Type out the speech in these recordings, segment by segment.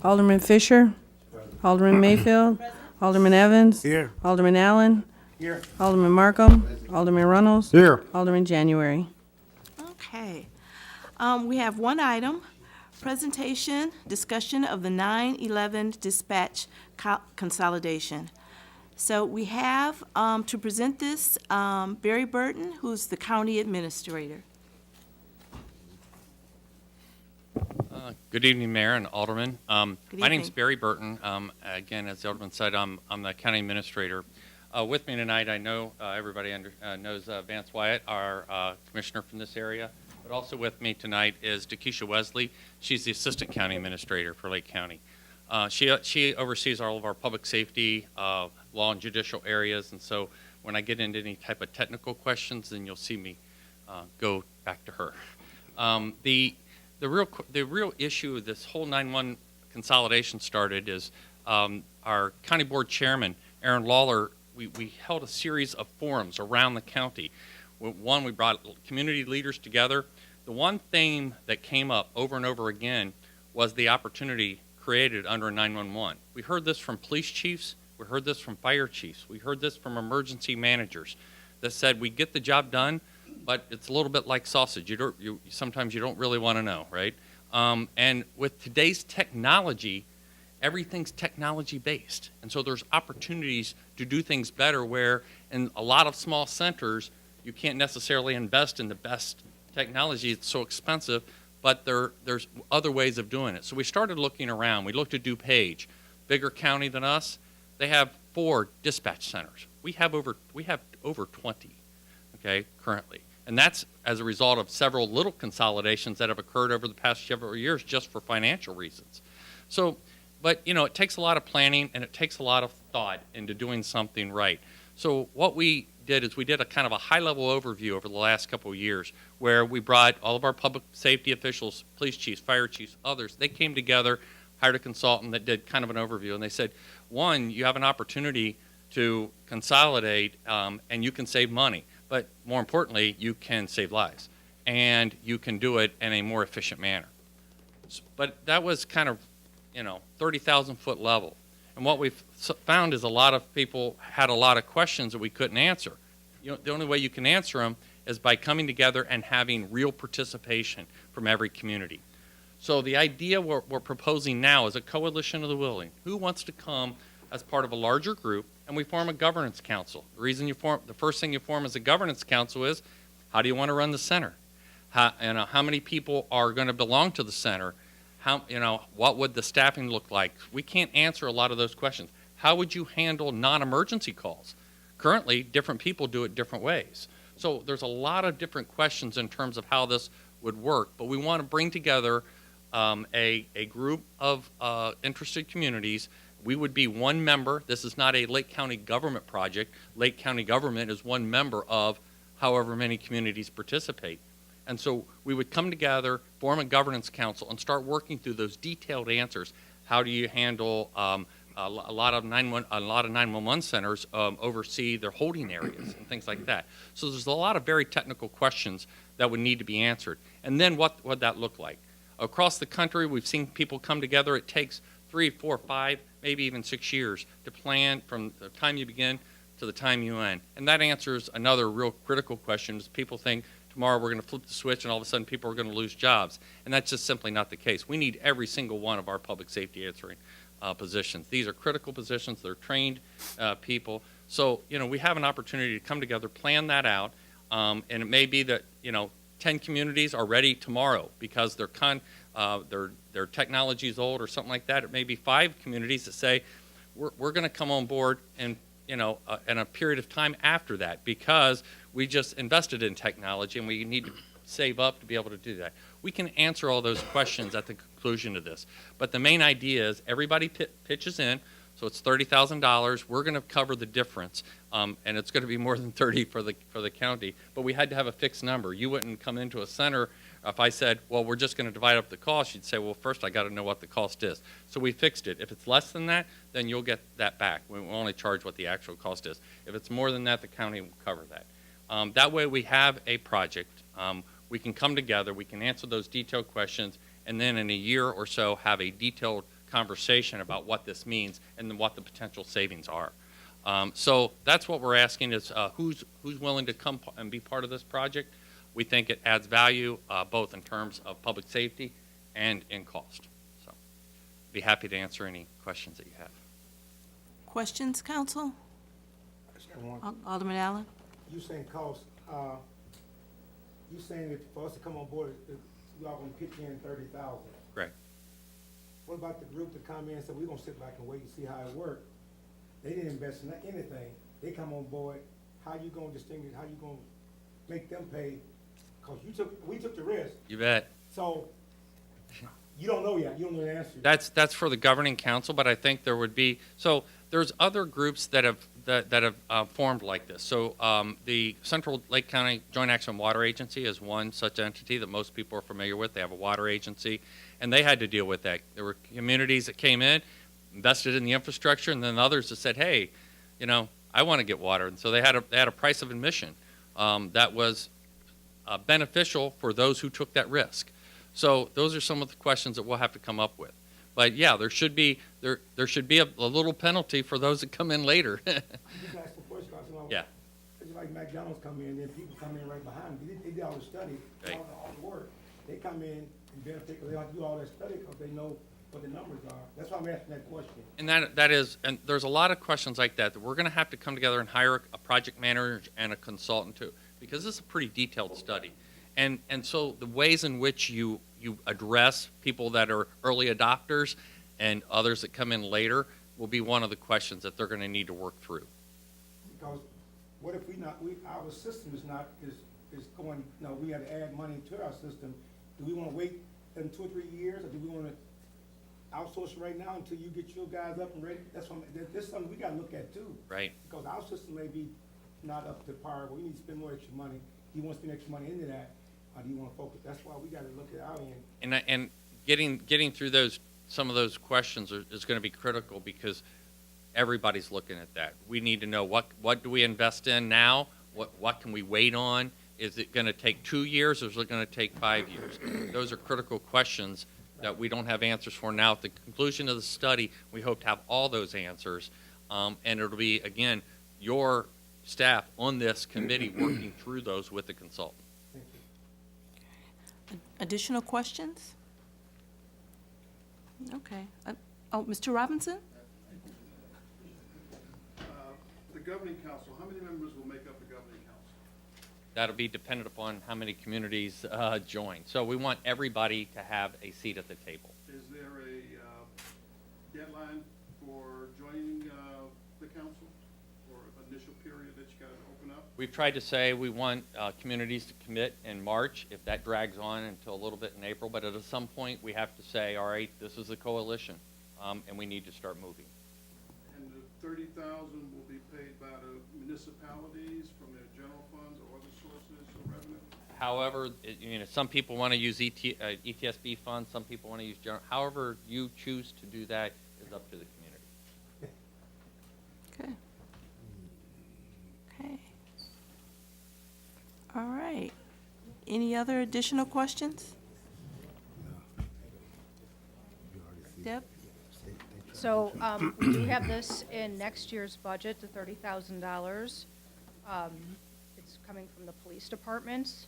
Alderman Fisher. Alderman Mayfield. Alderman Evans. Here. Alderman Allen. Here. Alderman Markham. Alderman Runnels. Here. Alderman January. Okay. We have one item, presentation, discussion of the 9/11 dispatch consolidation. So we have, to present this, Barry Burton, who's the county administrator. Good evening, Mayor and Alderman. Good My name's evening. Barry Burton. Again, as the Alderman said, I'm the county administrator. With me tonight, I know everybody knows Vance Wyatt, our commissioner from this area, but also with me tonight is Dakisha Wesley. She's the assistant county administrator for Lake County. She oversees all of our public safety, law and judicial areas, and so when I get into any type of technical questions, then you'll see me go back to her. The real issue of this whole 911 consolidation started is our county board chairman, Aaron Lawler, we held a series of forums around the county. One, we brought community leaders together. The one theme that came up over and over again was the opportunity created under 911. We heard this from police chiefs, we heard this from fire chiefs, we heard this from emergency managers that said we get the job done, but it's a little bit like sausage. Sometimes you don't really want to know, right? And with today's technology, everything's technology based. And so there's opportunities to do things better where in a lot of small centers, you can't necessarily invest in the best technology. It's so expensive, but there's other ways of doing it. So we started looking around. We looked at DuPage, bigger county than us. They have 4 dispatch centers. We have over 20, okay, currently. And that's as a result of several little consolidations that have occurred over the past several years just for financial reasons. So, but it takes a lot of planning and it takes a lot of thought into doing something right. So what we did is we did a kind of a high-level overview over the last couple of years where we brought all of our public safety officials, police chiefs, fire chiefs, others. They came together, hired a consultant that did kind of an overview, and they said, one, you have an opportunity to consolidate and you can save money. But more importantly, you can save lives, and you can do it in a more efficient manner. But that was kind of, 30,000-foot level. And what we've found is a lot of people had a lot of questions that we couldn't answer. The only way you can answer them is by coming together and having real participation from every community. So the idea we're proposing now is a coalition of the willing. Who wants to come as part of a larger group, and we form a governance council. The first thing you form as a governance council is, how do you want to run the center? How many people are going to belong to the center? What would the staffing look like? We can't answer a lot of those questions. How would you handle non-emergency calls? Currently, different people do it different ways. So there's a lot of different questions in terms of how this would work, but we want to bring together a group of interested communities. We would be one member. This is not a Lake County government project. Lake County government is one member of however many communities participate. And so we would come together, form a governance council, and start working through those detailed answers. How do you handle a lot of 911 centers oversee their holding areas and things like that. So there's a lot of very technical questions that would need to be answered. And then what would that look like? Across the country, we've seen people come together. It takes 3, 4, 5, maybe even 6 years to plan from the time you begin to the time you end. And that answers another real critical question is people think tomorrow we're going to flip the switch and all of a sudden people are going to lose jobs. And that's just simply not the case. We need every single one of our public safety answering positions. These are critical positions. They're trained people. So, we have an opportunity to come together, plan that out, and it may be that, 10 communities are ready tomorrow because their technology is old or something like that. It may be 5 communities that say, we're going to come on board and, in a period of time after that because we just invested in technology and we need to save up to be able to do that. We can answer all those questions at the conclusion of this. But the main idea is everybody pitches in, so it's $30,000. We're going to cover the difference, and it's going to be more than 30 for the county. But we had to have a fixed number. You wouldn't come into a center if I said, well, we're just going to divide up the cost. You'd say, well, first I got to know what the cost is. So we fixed it. If it's less than that, then you'll get that back. We will only charge what the actual cost is. If it's more than that, the county will cover that. That way we have a project. We can come together, we can answer those detailed questions, and then in a year or so have a detailed conversation about what this means and then what the potential savings are. So that's what we're asking is who's willing to come and be part of this project. We think it adds value both in terms of public safety and in cost. So be happy to answer any questions that you have. Questions, council? I just got one. Alderman Allen? You saying cost, you saying that for us to come on board, we all gonna pitch in 30,000. Great. What about the group that come in and say, we're gonna sit back and wait and see how it works? They didn't invest in anything. They come on board, how you gonna distinguish, how you gonna make them pay? Cause we took the risk, You bet. so you don't know yet, you don't know the answer. That's for the governing council, but I think there would be, so there's other groups that have formed like this. So the Central Lake County Joint Action Water Agency is one such entity that most people are familiar with. They have a water agency, and they had to deal with that. There were communities that came in, invested in the infrastructure, and then others that said, hey, you know, I want to get water. And so they had a price of admission that was beneficial for those who took that risk. So those are some of the questions that we'll have to come up with. But yeah, there should be a little penalty for those that come in later. You just asked the question, I said, well, Yeah. it's like McDonald's come in, then people come in right behind them. They did all the study, Right. all the work. They come in and benefit, because they have to do all that study, because they know what the numbers are. That's why I'm asking that question. And that is, and there's a lot of questions like that we're going to have to come together and hire a project manager and a consultant too, because this is a pretty detailed study. And so the ways in which you address people that are early adopters and others that come in later will be one of the questions that they're going to need to work through. Because what if our system is going, we had to add money to our system. Do we want to wait in 2 or 3 years, or do we want to outsource it right now until you get your guys up and ready? That's something we got to look at too. Right. Because our system may be not up to par, we need to spend more extra money. Do you want to spend extra money into that, or do you want to focus? That's why we got to look at our end. And getting through some of those questions is going to be critical, because everybody's looking at that. We need to know what do we invest in now? What can we wait on? Is it going to take 2 years, or is it going to take 5 years? Those are critical questions that we don't have answers for now. At the conclusion of the study, we hope to have all those answers, and it'll be, again, your staff on this committee working through those with the consultant. Thank you. Additional questions? Okay. Mr. Robinson? The governing council, how many members will make up the governing council? That'll be dependent upon how many communities join. So we want everybody to have a seat at the table. Is there a deadline for joining the council, or initial period that you got to open up? We've tried to say we want communities to commit in March, if that drags on until a little bit in April, but at some point we have to say, all right, this is a coalition, and we need to start moving. And the 30,000 will be paid by the municipalities from their general funds or other sources of revenue? However, some people want to use ETSB funds, some people want to use general. However you choose to do that is up to the community. Okay. Okay. All right. Any other additional questions? Deb? So we do have this in next year's budget, the $30,000. It's coming from the police departments.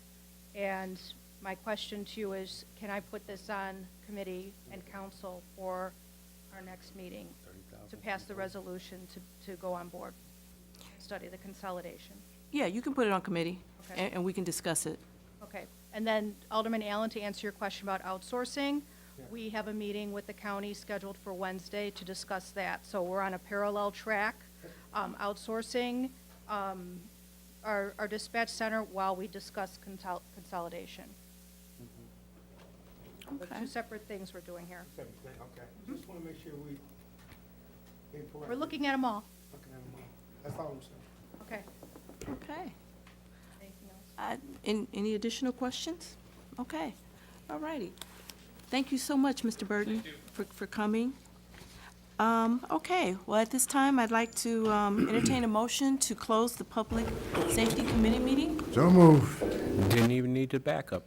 And my question to you is, can I put this on committee and council for our next meeting to pass the resolution to go on board, study the consolidation? Yeah, you can put it on committee, Okay. and we can discuss it. Okay, and then Alderman Allen, to answer your question about outsourcing, we have a meeting with the county scheduled for Wednesday to discuss that. So we're on a parallel track, outsourcing our dispatch center while we discuss consolidation. They're Okay. two separate things we're doing here. Okay. Just want to make sure we. We're looking at them all. Looking at them all. That's all I'm saying. Okay. Okay. Anything else? Any additional questions? Okay. All righty. Thank you so much, Mr. Burton, for coming. Okay, well, at this time, I'd like to entertain a motion to close the Public Safety Committee meeting. So move. Didn't even need the backup.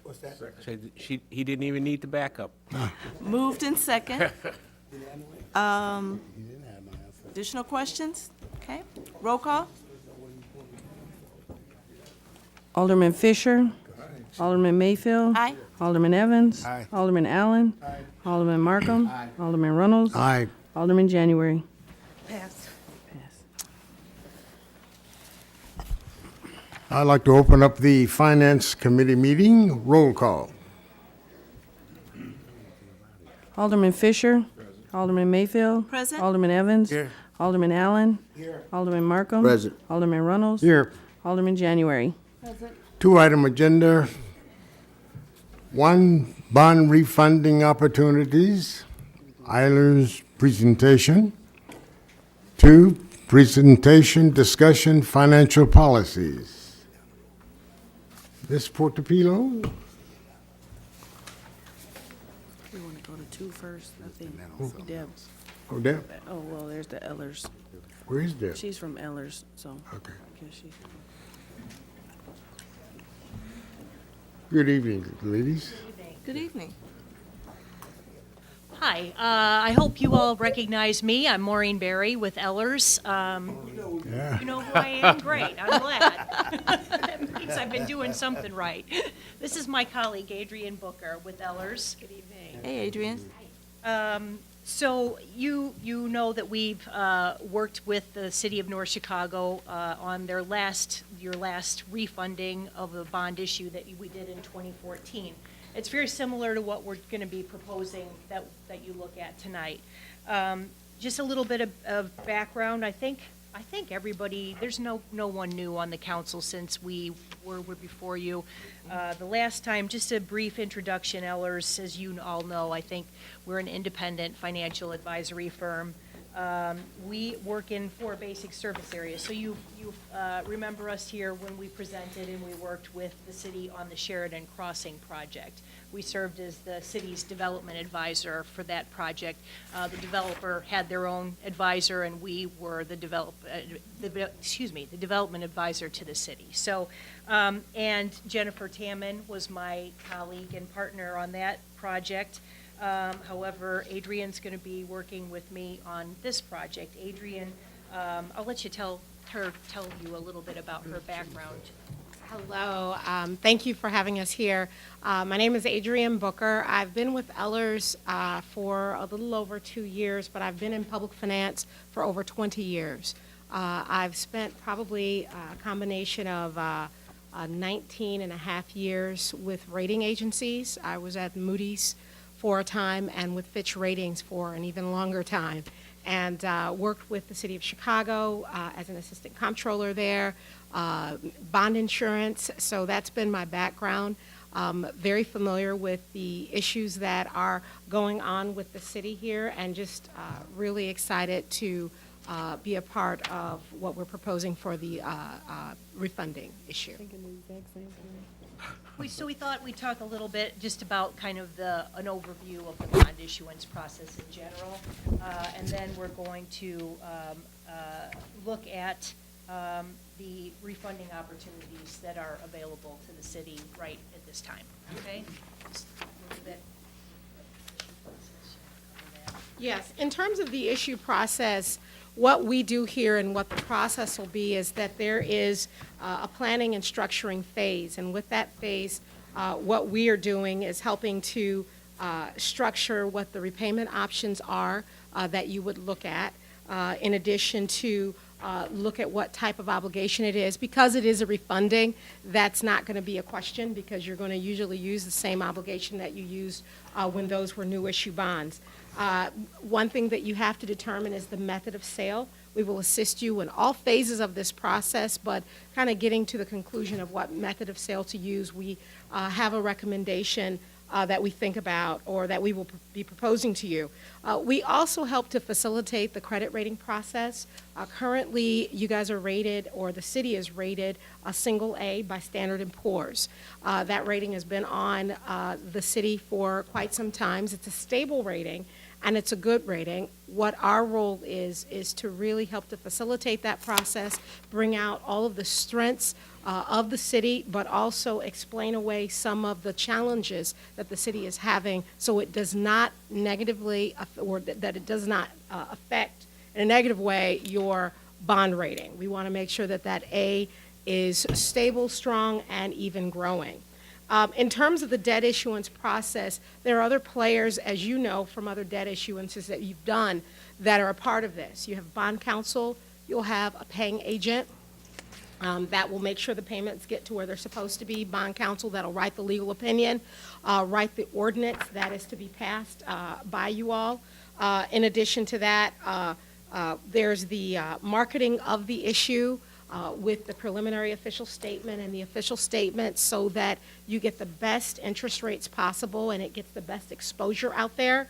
What's that? Said he didn't even need the backup. Moved in second. Additional questions? Okay, roll call? Alderman Fisher. Alderman Mayfield. Aye. Alderman Evans. Aye. Alderman Allen. Alderman Markham. Alderman Reynolds. Aye. Alderman January. Pass. I'd like to open up the Finance Committee meeting. Roll call. Alderman Fisher. Alderman Mayfield. Present. Alderman Evans. Here. Alderman Allen. Here. Alderman Markham. Present. Alderman Reynolds. Here. Alderman January. Two-item agenda. One, bond refunding opportunities. Eiler's presentation. Two, presentation, discussion, financial policies. Ms. Portopilo? We want to go to two first, I think. Deb. Oh, Deb? Oh, well, there's the Ellers. Where is Deb? She's from Ellers, so. Okay. I guess she. Good evening, ladies. Good evening. Hi, I hope you all recognize me. I'm Maureen Berry with Ellers. Yeah. You know who I am? Great, I'm glad. That means I've been doing something right. This is my colleague Adrian Booker with Ellers. Good evening. Hey, Adrian. So you know that we've worked with the city of North Chicago on your last refunding of the bond issue that we did in 2014. It's very similar to what we're going to be proposing that you look at tonight. Just a little bit of background. I think everybody, there's no one new on the council since we were before you. The last time, just a brief introduction, Ellers, as you all know, I think we're an independent financial advisory firm. We work in 4 basic service areas. So you remember us here when we presented and we worked with the city on the Sheridan Crossing project. We served as the city's development advisor for that project. The developer had their own advisor, and we were the development advisor to the city. So, and Jennifer Tamman was my colleague and partner on that project. However, Adrian's going to be working with me on this project. Adrian, I'll let you tell you a little bit about her background. Hello, thank you for having us here. My name is Adrian Booker. I've been with Ellers for a little over 2 years, but I've been in public finance for over 20 years. I've spent probably a combination of 19 and a half years with rating agencies. I was at Moody's for a time and with Fitch Ratings for an even longer time, and worked with the city of Chicago as an assistant comptroller there, bond insurance, so that's been my background. Very familiar with the issues that are going on with the city here, and just really excited to be a part of what we're proposing for the refunding issue. So we thought we'd talk a little bit just about kind of an overview of the bond issuance process in general, and then we're going to look at the refunding opportunities that are available to the city right at this time, okay? Just a little bit. Yes, in terms of the issue process, what we do here and what the process will be is that there is a planning and structuring phase, and with that phase, what we are doing is helping to structure what the repayment options are that you would look at, in addition to look at what type of obligation it is. Because it is a refunding, that's not going to be a question, because you're going to usually use the same obligation that you used when those were new issue bonds. One thing that you have to determine is the method of sale. We will assist you in all phases of this process, but kind of getting to the conclusion of what method of sale to use, we have a recommendation that we think about or that we will be proposing to you. We also help to facilitate the credit rating process. Currently, you guys are rated, or the city is rated, a single A by Standard & Poor's. That rating has been on the city for quite some time. It's a stable rating, and it's a good rating. What our role is to really help to facilitate that process, bring out all of the strengths of the city, but also explain away some of the challenges that the city is having so it does not negatively, or that it does not affect in a negative way your bond rating. We want to make sure that that A is stable, strong, and even growing. In terms of the debt issuance process, there are other players, as you know from other debt issuances that you've done, that are a part of this. You have bond counsel, you'll have a paying agent that will make sure the payments get to where they're supposed to be, bond counsel that'll write the legal opinion, write the ordinance that is to be passed by you all. In addition to that, there's the marketing of the issue, with the preliminary official statement and the official statement so that you get the best interest rates possible and it gets the best exposure out there.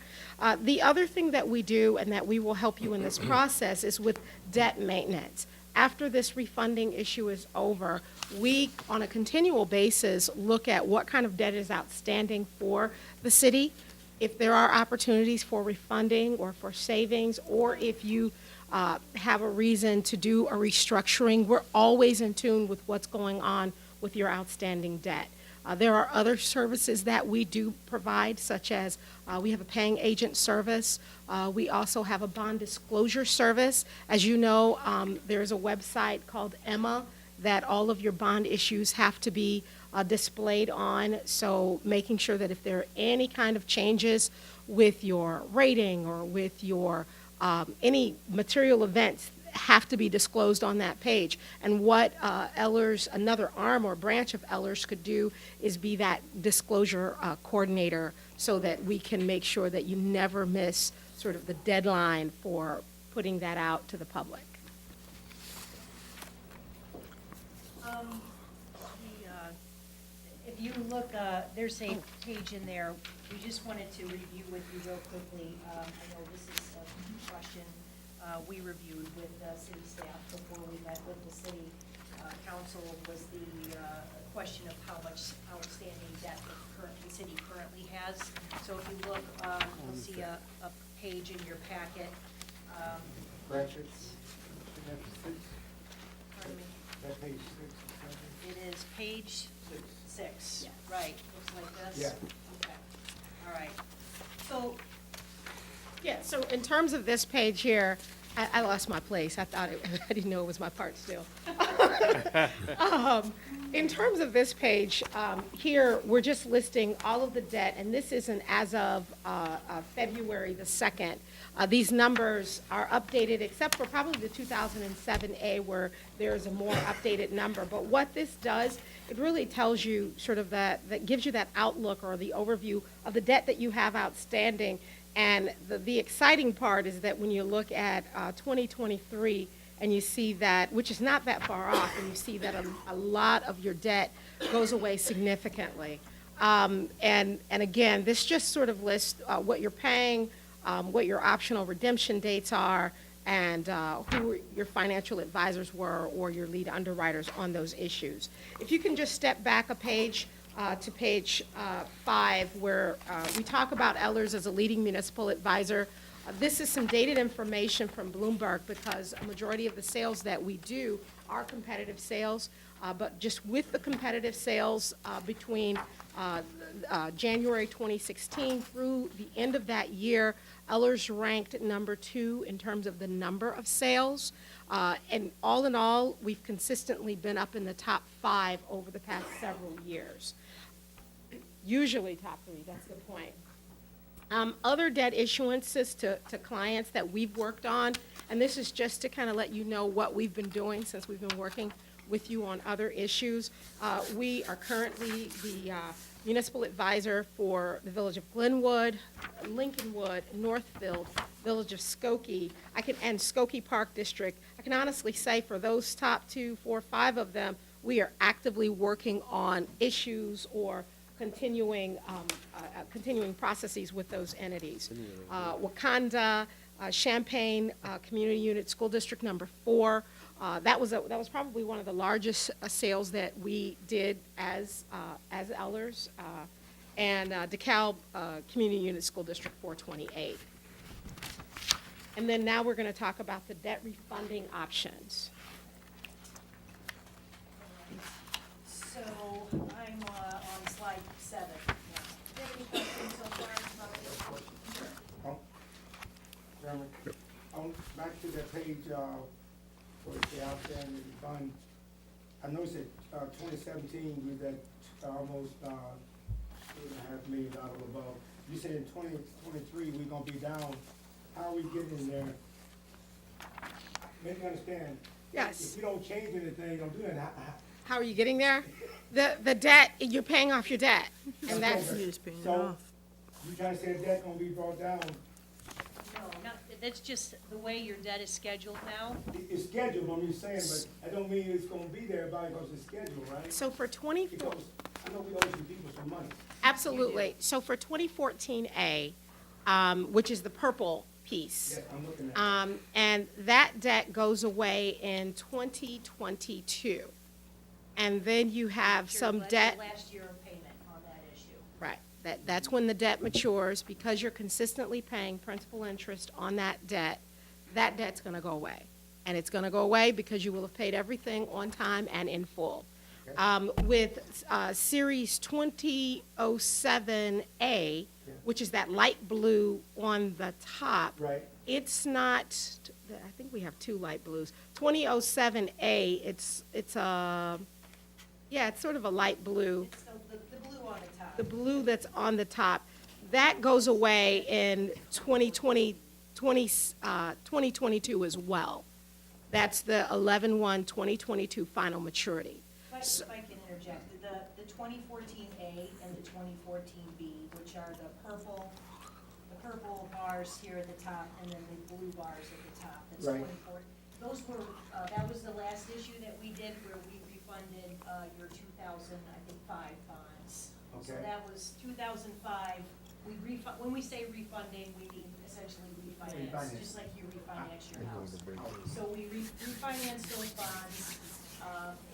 The other thing that we do and that we will help you in this process is with debt maintenance. After this refunding issue is over, we, on a continual basis, look at what kind of debt is outstanding for the city, if there are opportunities for refunding or for savings, or if you have a reason to do a restructuring. We're always in tune with what's going on with your outstanding debt. There are other services that we do provide, such as we have a paying agent service. We also have a bond disclosure service. As you know, there's a website called Emma that all of your bond issues have to be displayed on. So making sure that if there are any kind of changes with your rating or with your any material events have to be disclosed on that page. And what Ellers, another arm or branch of Ellers could do is be that disclosure coordinator so that we can make sure that you never miss sort of the deadline for putting that out to the public. If you look, there's a page in there, we just wanted to review with you real quickly. I know this is a question we reviewed with city staff before we met with the city council, was the question of how much outstanding debt the city currently has. So if you look, you'll see a page in your packet. Brackets. Pardon me? That page 6 or 7? It is page 6, right, looks like this? Yeah. Okay, all right. So, Yeah, so in terms of this page here, I lost my place. I didn't know it was my part still. In terms of this page, here, we're just listing all of the debt, and this isn't as of February the 2nd. These numbers are updated, except for probably the 2007A, where there's a more updated number. But what this does, it really tells you sort of that gives you that outlook or the overview of the debt that you have outstanding. And the exciting part is that when you look at 2023 and you see that, which is not that far off, and you see that a lot of your debt goes away significantly. And again, this just sort of lists what you're paying, what your optional redemption dates are, and who your financial advisors were or your lead underwriters on those issues. If you can just step back a page to page 5, where we talk about Ellers as a leading municipal advisor. This is some dated information from Bloomberg because a majority of the sales that we do are competitive sales, but just with the competitive sales between January 2016 through the end of that year, Ellers ranked number 2 in terms of the number of sales. And all in all, we've consistently been up in the top 5 over the past several years. Usually top 3, that's the point. Other debt issuances to clients that we've worked on, and this is just to kind of let you know what we've been doing since we've been working with you on other issues. We are currently the municipal advisor for the Village of Glenwood, Lincolnwood, Northfield, Village of Skokie, and Skokie Park District. I can honestly say for those top 2, 4, 5 of them, we are actively working on issues or continuing processes with those entities. Wakanda, Champaign Community Unit School District number 4. That was probably one of the largest sales that we did as Ellers, and DeKalb Community Unit School District 428. And then now we're going to talk about the debt refunding options. So I'm on slide 7 now. Do you have any questions so far about this? Chairman, back to that page, for the outstanding fund, I noticed that, 2017, we was at almost, $2.5 million above. You said in 2023, we're gonna be down. How are we getting there? Make me understand. Yes. If you don't change anything, don't do that, How are you getting there? The debt, you're paying off your debt, and that's, You're just paying it So- off. you trying to say that gonna be brought down? No, not, that's just the way your debt is scheduled now. It's scheduled, I'm just saying, but that don't mean it's gonna be there by because it's scheduled, right? so for 24, Because I know we owe some people some money. absolutely. So for 2014A, which is the purple piece, Yes, I'm looking at it. and that debt goes away in 2022. And then you have some Your debt. last year of payment on that issue. Right, that's when the debt matures, because you're consistently paying principal interest on that debt's gonna go away. And it's gonna go away because you will have paid everything on time and in full. With, Series 2007A, which is that light blue on the top. Right. It's not, I think we have two light blues. 2007A, it's it's sort of a light blue. It's the blue on the top. The blue that's on the top, that goes away in 2022 as well. That's the 11/1/2022 final maturity. If I can interject, the 2014A and the 2014B, which are the purple bars here at the top, and then the blue bars at the top, that's Right. 24. Those were, that was the last issue that we did where we refunded your 2005 bonds. So Okay. that was 2005. When we say refunding, we mean essentially refinance, Refinance. just like you refinance your house. So we refinanced those bonds,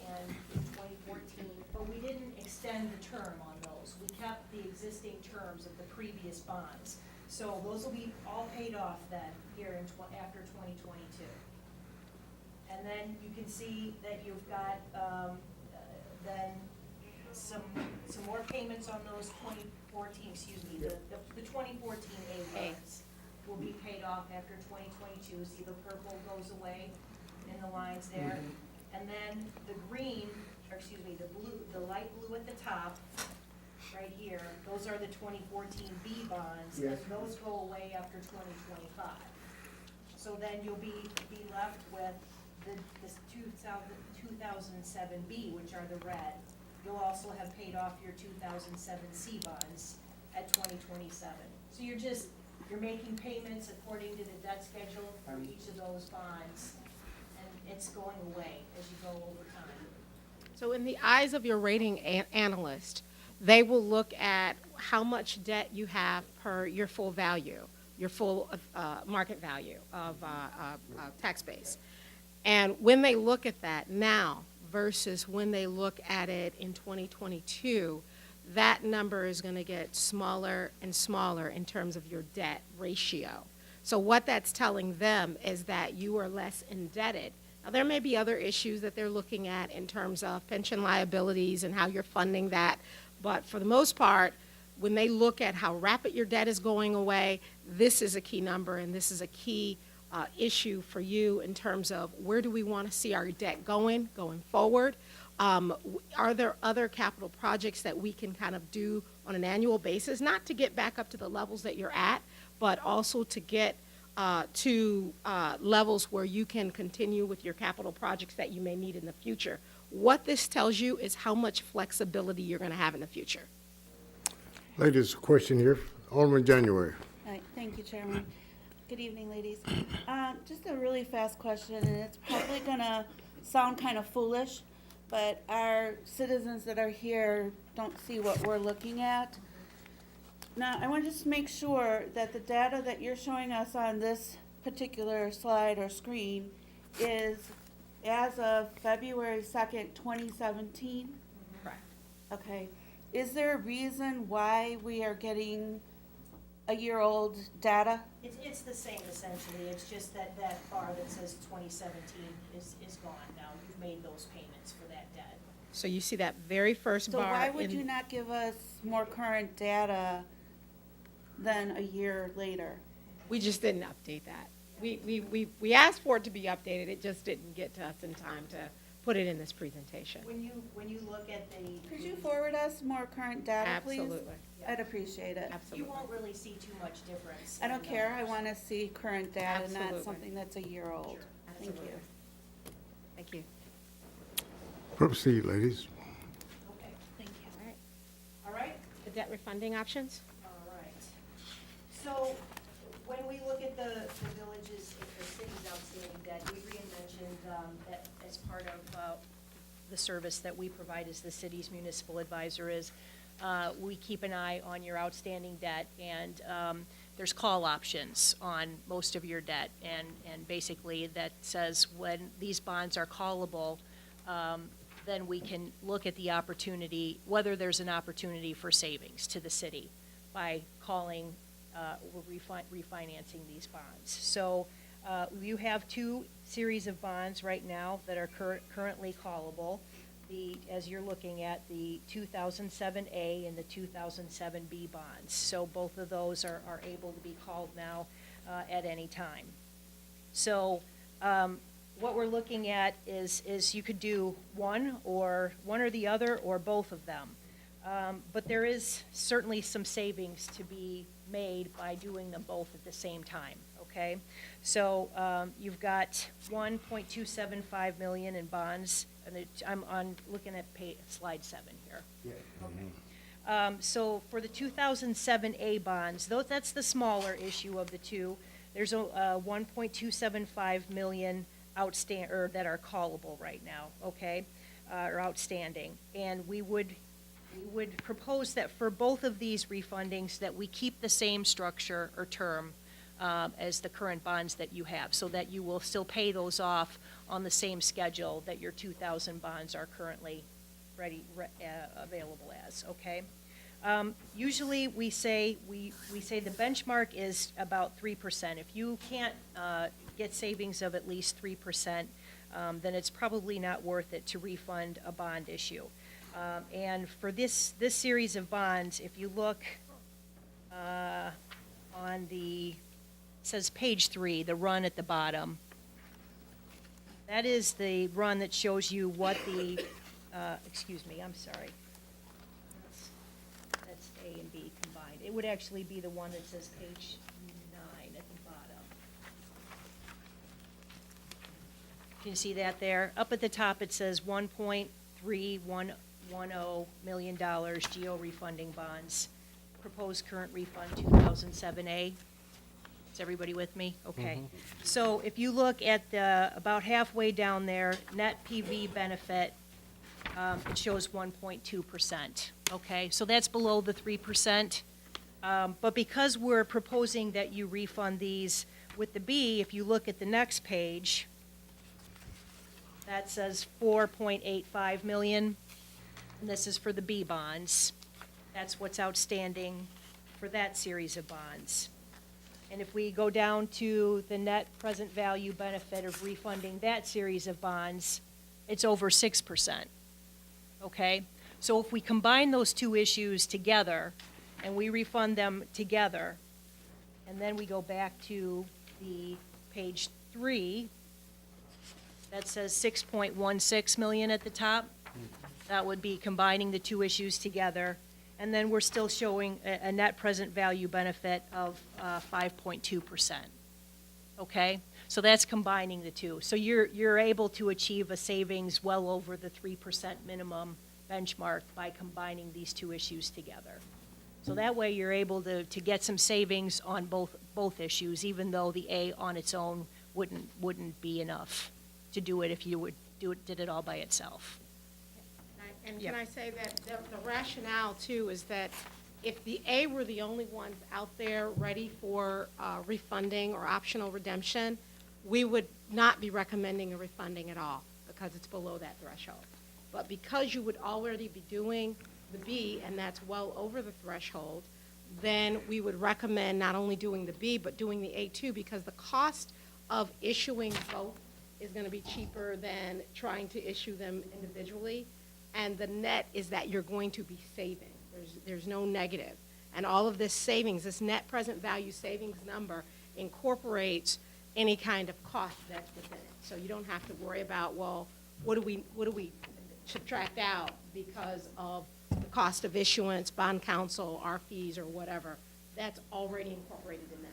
and in 2014, but we didn't extend the term on those. We kept the existing terms of the previous bonds. So those will be all paid off then, here in after 2022. And then you can see that you've got, then some more payments on those 2014, excuse me, the 2014 A bonds will be paid off after 2022. See, the purple goes away in the lines there. And then the green, or excuse me, the blue, the light blue at the top, right here, those are the 2014 B bonds. Yes. And those go away after 2025. So then you'll be left with this 2007 B, which are the red. You'll also have paid off your 2007 C bonds at 2027. So you're making payments according to the debt schedule for each of those bonds, and it's going away as you go over time. So in the eyes of your rating analyst, they will look at how much debt you have per your full value, your full market value of tax base. And when they look at that now versus when they look at it in 2022, that number is going to get smaller and smaller in terms of your debt ratio. So what that's telling them is that you are less indebted. Now, there may be other issues that they're looking at in terms of pension liabilities and how you're funding that, but for the most part, when they look at how rapid your debt is going away, this is a key number, and this is a key issue for you in terms of where do we want to see our debt going forward. Are there other capital projects that we can kind of do on an annual basis, not to get back up to the levels that you're at, but also to get to levels where you can continue with your capital projects that you may need in the future. What this tells you is how much flexibility you're going to have in the future. Ladies, a question here. Alderman January. All right, thank you, Chairman. Good evening, ladies. Just a really fast question, and it's probably gonna sound kind of foolish, but our citizens that are here don't see what we're looking at. Now, I want to just make sure that the data that you're showing us on this particular slide or screen is as of February 2nd, 2017? Correct. Okay. Is there a reason why we are getting a year-old data? It's the same essentially, it's just that bar that says 2017 is gone now. You've made those payments for that debt. So you see that very first So bar. why would in- you not give us more current data than a year later? We just didn't update that. We asked for it to be updated, it just didn't get to us in time to put it in this presentation. When you look at the. Could you forward us more current data, please? Absolutely. I'd appreciate it. You Absolutely. won't really see too much difference. I don't in care, I numbers. want to see current data, Absolutely. not something that's a year old. Thank you. Thank you. Proceed, ladies. Okay, thank you. All right. All right? The debt refunding options? All right. So when we look at the villages, the city's outstanding debt, Adrian mentioned that as part of the service that we provide as the city's municipal advisor is, we keep an eye on your outstanding debt, and there's call options on most of your debt. And basically that says when these bonds are callable, then we can look at the opportunity, whether there's an opportunity for savings to the city by calling or refinancing these bonds. So you have two series of bonds right now that are currently callable. As you're looking at the 2007A and the 2007B bonds. So both of those are able to be called now at any time. So what we're looking at is you could do one or the other or both of them. But there is certainly some savings to be made by doing them both at the same time, okay? So you've got 1.275 million in bonds, and I'm looking at slide 7 here. Okay. So for the 2007A bonds, that's the smaller issue of the two. There's a 1.275 million that are callable right now, okay, or outstanding. And we would propose that for both of these refundings that we keep the same structure or term as the current bonds that you have, so that you will still pay those off on the same schedule that your 2000 bonds are currently available as, okay? Usually we say the benchmark is about 3%. If you can't get savings of at least 3%, then it's probably not worth it to refund a bond issue. And for this series of bonds, if you look on it says page 3, the run at the bottom, that is the run that shows you what the, excuse me, I'm sorry. That's A and B combined. It would actually be the one that says page 9 at the bottom. Can you see that there? Up at the top, it says $1.310 million GO refunding bonds. Proposed current refund 2007A. Is everybody with me? Okay. So if you look at about halfway down there, net PV benefit, it shows 1.2%. Okay, so that's below the 3%. But because we're proposing that you refund these with the B, if you look at the next page, that says 4.85 million, and this is for the B bonds. That's what's outstanding for that series of bonds. And if we go down to the net present value benefit of refunding that series of bonds, it's over 6%. Okay? So if we combine those two issues together and we refund them together, and then we go back to the page 3, that says 6.16 million at the top. That would be combining the two issues together. And then we're still showing a net present value benefit of 5.2%. Okay? So that's combining the two. So you're able to achieve a savings well over the 3% minimum benchmark by combining these two issues together. So that way you're able to get some savings on both issues, even though the A on its own wouldn't be enough to do it if you did it all by itself. And Yep. can I say that the rationale too is that if the A were the only ones out there ready for refunding or optional redemption, we would not be recommending a refunding at all because it's below that threshold. But because you would already be doing the B and that's well over the threshold, then we would recommend not only doing the B but doing the A too, because the cost of issuing both is going to be cheaper than trying to issue them individually. and the net is that you're going to be saving. There's no negative. And all of this savings, this net present value savings number incorporates any kind of cost that's within it. So you don't have to worry about, well, what do we subtract out because of the cost of issuance, bond counsel, our fees, or whatever. That's already incorporated in that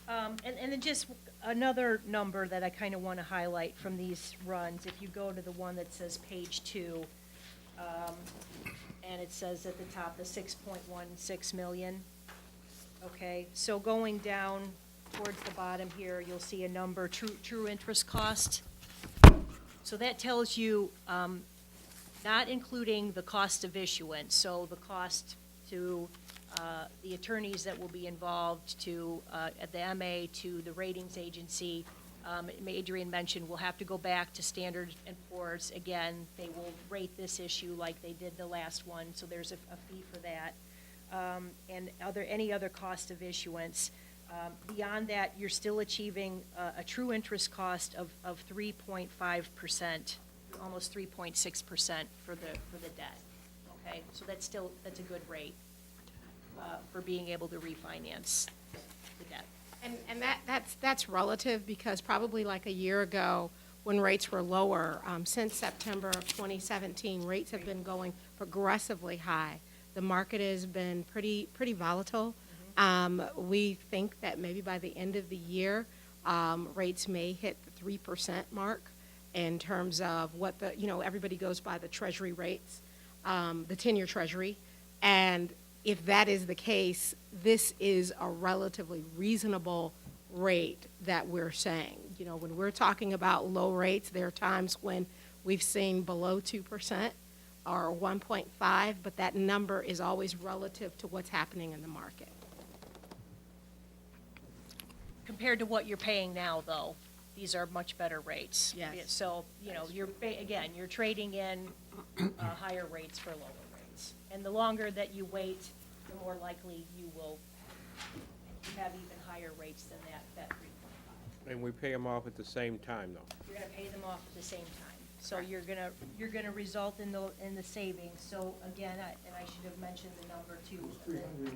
number. And then just another number that I kind of want to highlight from these runs, if you go to the one that says page 2, and it says at the top, the 6.16 million. Okay, so going down towards the bottom here, you'll see a number, true interest cost. So that tells you, not including the cost of issuance, so the cost to the attorneys that will be involved, to at the MA, to the ratings agency. Adrian mentioned we'll have to go back to Standard & Poor's. Again, they will rate this issue like they did the last one, so there's a fee for that. And any other cost of issuance. Beyond that, you're still achieving a true interest cost of 3.5%, almost 3.6% for the debt. Okay, so that's a good rate for being able to refinance the debt. And that's relative, because probably like a year ago, when rates were lower, since September of 2017, rates have been going progressively high. The market has been pretty volatile. We think that maybe by the end of the year, rates may hit the 3% mark in terms of what everybody goes by the Treasury rates, the 10-year Treasury. And if that is the case, this is a relatively reasonable rate that we're saying. When we're talking about low rates, there are times when we've seen below 2% or 1.5, but that number is always relative to what's happening in the market. Compared to what you're paying now, though, these are much better rates. Yes. So, you're trading in higher rates for lower rates. And the longer that you wait, the more likely you will have even higher rates than that 3.5. And we pay them off at the same time, though. You're gonna pay them off at the same time. So you're gonna result in the savings. So again, and I should have mentioned the number too,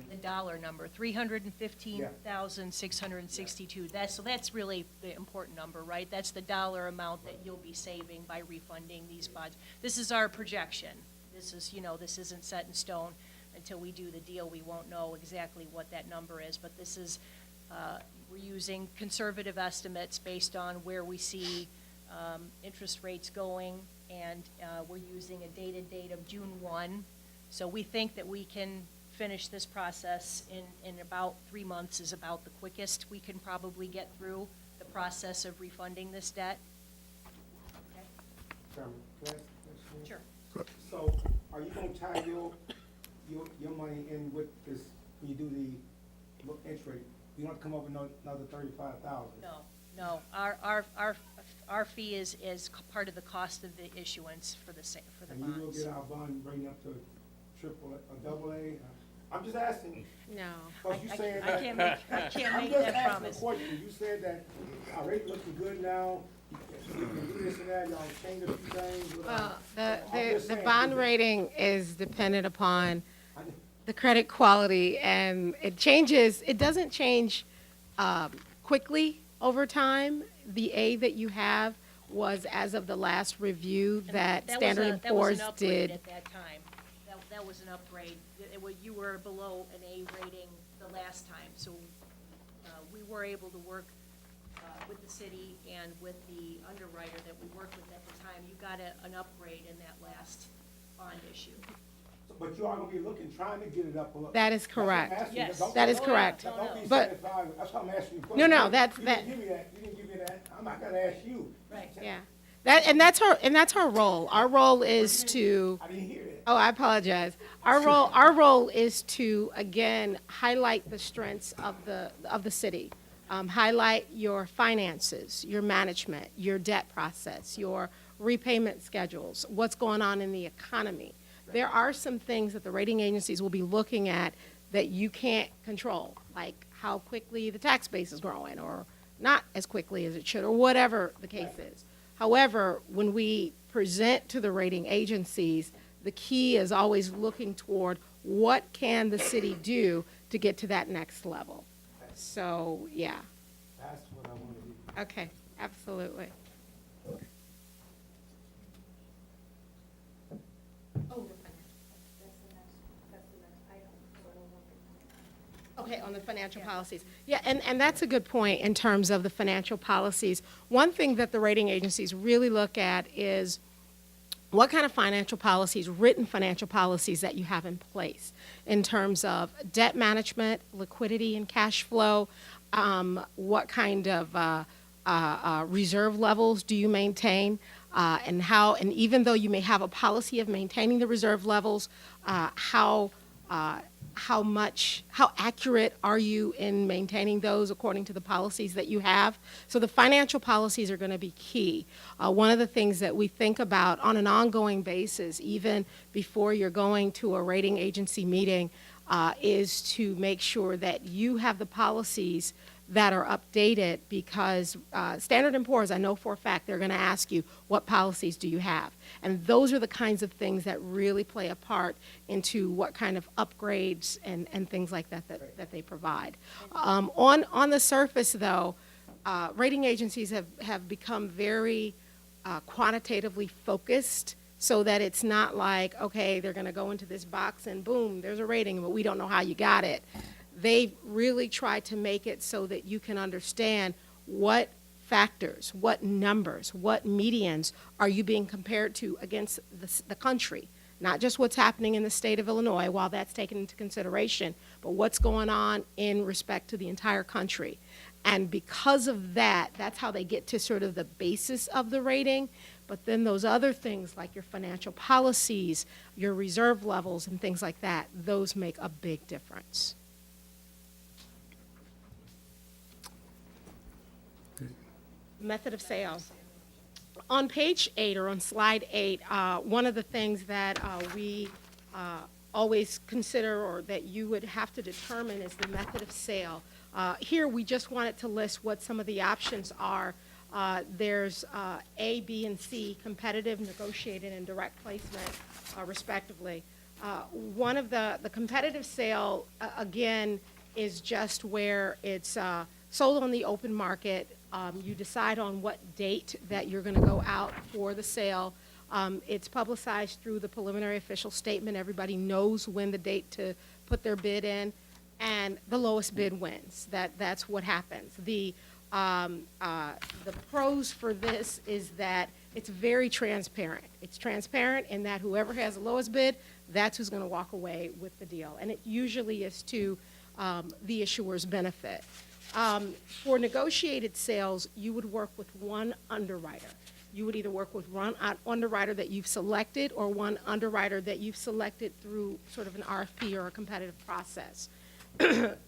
the dollar number, $315,662. That's really the important number, right? That's the dollar amount that you'll be saving by refunding these bonds. This is our projection. This isn't set in stone. Until we do the deal, we won't know exactly what that number is, but this is, we're using conservative estimates based on where we see interest rates going, and we're using a dated date of June 1. So we think that we can finish this process in about 3 months is about the quickest we can probably get through the process of refunding this debt. Okay? Chairman, can I ask a question? Sure. So, are you gonna tie your money in with this, when you do the interest rate? You want to come up with another 35,000? No. Our fee is part of the cost of the issuance for the And you will bonds. get our bond rating up to triple, a double A? I'm just asking, No. because you said I that. can't make I'm that just asking promise. a question. You said that our rate looking good now, you can do this and that, y'all change a few things. Well, I'm just the saying, bond is it- rating is dependent upon I- the credit quality, and it doesn't change quickly over time. The A that you have was as of the last review And that was Standard & that was Poor's an upgrade did. at that time. That was an upgrade. You were below an A rating the last time, so we were able to work with the city and with the underwriter that we worked with at the time. You got an upgrade in that last bond issue. But you are gonna be trying to get it up a little. That is That's what I'm correct. asking. Yes. Don't- That is don't- correct. Don't be But- satisfied. That's why I'm asking you a No, question. no, You that- didn't give me that. You didn't give me that. I'm not gonna ask you. Right. Yeah. That's our role. Our role is to, I didn't hear that. oh, I apologize. Our role is to, again, highlight the strengths of the city. Highlight your finances, your management, your debt process, your repayment schedules, what's going on in the economy. There are some things that the rating agencies will be looking at that you can't control, like how quickly the tax base is growing, or not as quickly as it should, or whatever the case is. However, when we present to the rating agencies, the key is always looking toward what can the city do to get to that next level. So, yeah, That's what I want to do. okay, absolutely. Okay, on the financial policies. Yeah, and that's a good point in terms of the financial policies. One thing that the rating agencies really look at is what kind of financial policies, written financial policies that you have in place in terms of debt management, liquidity and cash flow, what kind of reserve levels do you maintain, and even though you may have a policy of maintaining the reserve levels, how accurate are you in maintaining those according to the policies that you have? So the financial policies are going to be key. One of the things that we think about on an ongoing basis, even before you're going to a rating agency meeting, is to make sure that you have the policies that are updated, because Standard & Poor's, I know for a fact, they're going to ask you, what policies do you have? And those are the kinds of things that really play a part into what kind of upgrades and things like that that they provide. On the surface, though, rating agencies have become very quantitatively focused, so that it's not like, okay, they're going to go into this box and boom, there's a rating, but we don't know how you got it. They've really tried to make it so that you can understand what factors, what numbers, what medians are you being compared to against the country. Not just what's happening in the state of Illinois, while that's taken into consideration, but what's going on in respect to the entire country. And because of that, that's how they get to sort of the basis of the rating. But then those other things like your financial policies, your reserve levels, and things like that, those make a big difference. Method of sale. On page 8, or on slide 8, one of the things that we always consider, or that you would have to determine, is the method of sale. Here we just wanted to list what some of the options are. There's A, B, and C, competitive, negotiated, and direct placement, respectively. One of the competitive sale, again, is just where it's sold on the open market. You decide on what date that you're going to go out for the sale. It's publicized through the preliminary official statement. Everybody knows when the date to put their bid in, and the lowest bid wins. That's what happens. The pros for this is that it's very transparent. It's transparent in that whoever has the lowest bid, that's who's going to walk away with the deal. And it usually is to the issuer's benefit. For negotiated sales, you would work with one underwriter. You would either work with one underwriter that you've selected, or one underwriter that you've selected through sort of an RFP or a competitive process.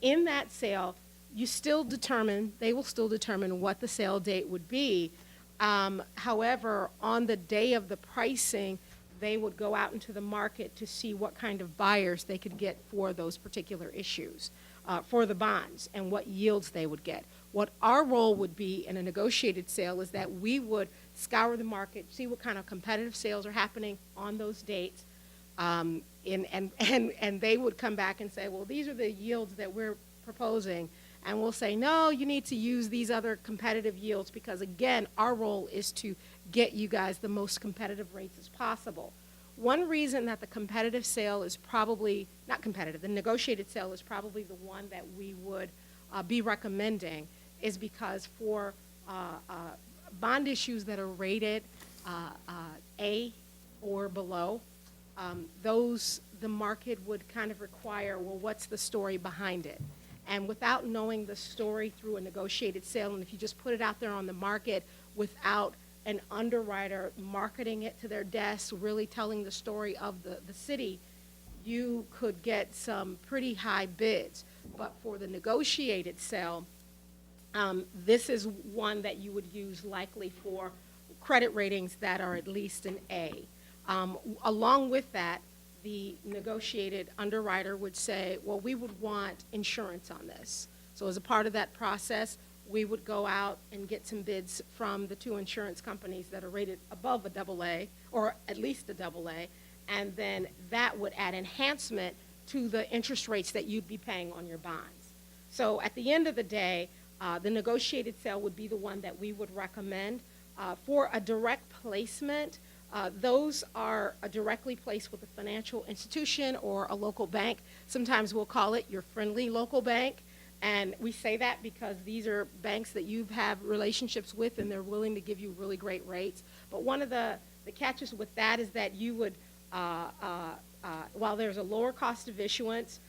In that sale, they will still determine what the sale date would be. However, on the day of the pricing, they would go out into the market to see what kind of buyers they could get for those particular issues. For the bonds, and what yields they would get. What our role would be in a negotiated sale is that we would scour the market, see what kind of competitive sales are happening on those dates, and they would come back and say, well, these are the yields that we're proposing, and we'll say, no, you need to use these other competitive yields, because again, our role is to get you guys the most competitive rates as possible. One reason that the competitive sale is probably, not competitive, the negotiated sale is probably the one that we would be recommending, is because for bond issues that are rated A or below, the market would kind of require, well, what's the story behind it? And without knowing the story through a negotiated sale, and if you just put it out there on the market without an underwriter marketing it to their desk, really telling the story of the city, you could get some pretty high bids. But for the negotiated sale, this is one that you would use likely for credit ratings that are at least an A. Along with that, the negotiated underwriter would say, well, we would want insurance on this. So as a part of that process, we would go out and get some bids from the 2 insurance companies that are rated above a AA, or at least a AA, and then that would add enhancement to the interest rates that you'd be paying on your bonds. So at the end of the day, the negotiated sale would be the one that we would recommend. For a direct placement, those are directly placed with a financial institution or a local bank. Sometimes we'll call it your friendly local bank. And we say that because these are banks that you have relationships with and they're willing to give you really great rates. But one of the catches with that is that you would, while there's a lower cost of issuance,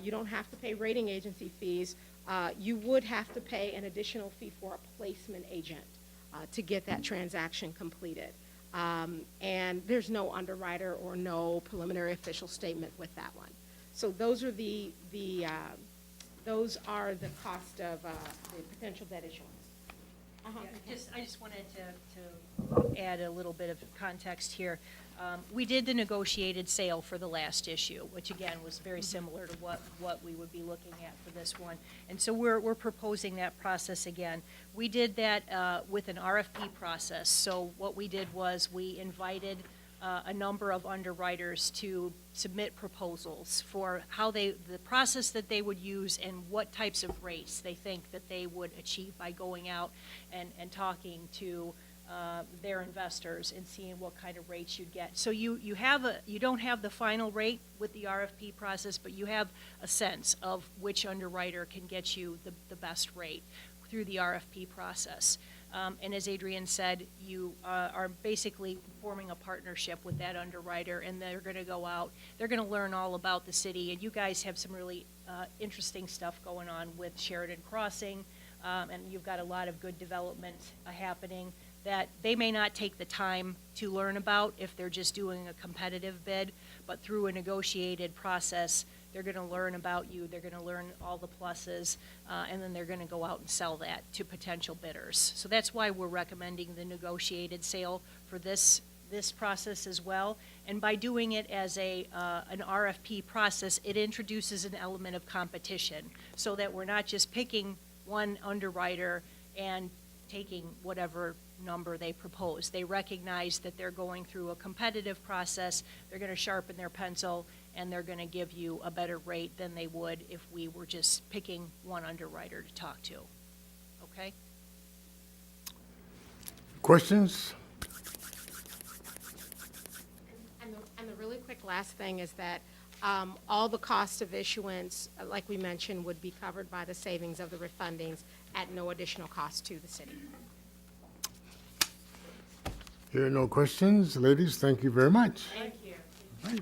you don't have to pay rating agency fees. You would have to pay an additional fee for a placement agent to get that transaction completed. And there's no underwriter or no preliminary official statement with that one. So those are those are the cost of the potential debt issuance. Yeah, I just wanted to add a little bit of context here. We did the negotiated sale for the last issue, which again was very similar to what we would be looking at for this one. And so we're proposing that process again. We did that with an RFP process. So what we did was we invited a number of underwriters to submit proposals for how the process that they would use and what types of rates they think that they would achieve by going out and talking to their investors and seeing what kind of rates you'd get. So you don't have the final rate with the RFP process, but you have a sense of which underwriter can get you the best rate through the RFP process. And as Adrienne said, you are basically forming a partnership with that underwriter, and they're going to go out. They're going to learn all about the city, and you guys have some really interesting stuff going on with Sheridan Crossing, and you've got a lot of good development happening that they may not take the time to learn about if they're just doing a competitive bid, but through a negotiated process, they're going to learn about you, they're going to learn all the pluses, and then they're going to go out and sell that to potential bidders. So that's why we're recommending the negotiated sale for this process as well. And by doing it as an RFP process, it introduces an element of competition so that we're not just picking one underwriter and taking whatever number they propose. They recognize that they're going through a competitive process, they're going to sharpen their pencil, and they're going to give you a better rate than they would if we were just picking one underwriter to talk to. Okay? Questions? And the really quick last thing is that all the cost of issuance, like we mentioned, would be covered by the savings of the refundings at no additional cost to the city. Here are no questions. Ladies, thank you very much. Thank you. Right.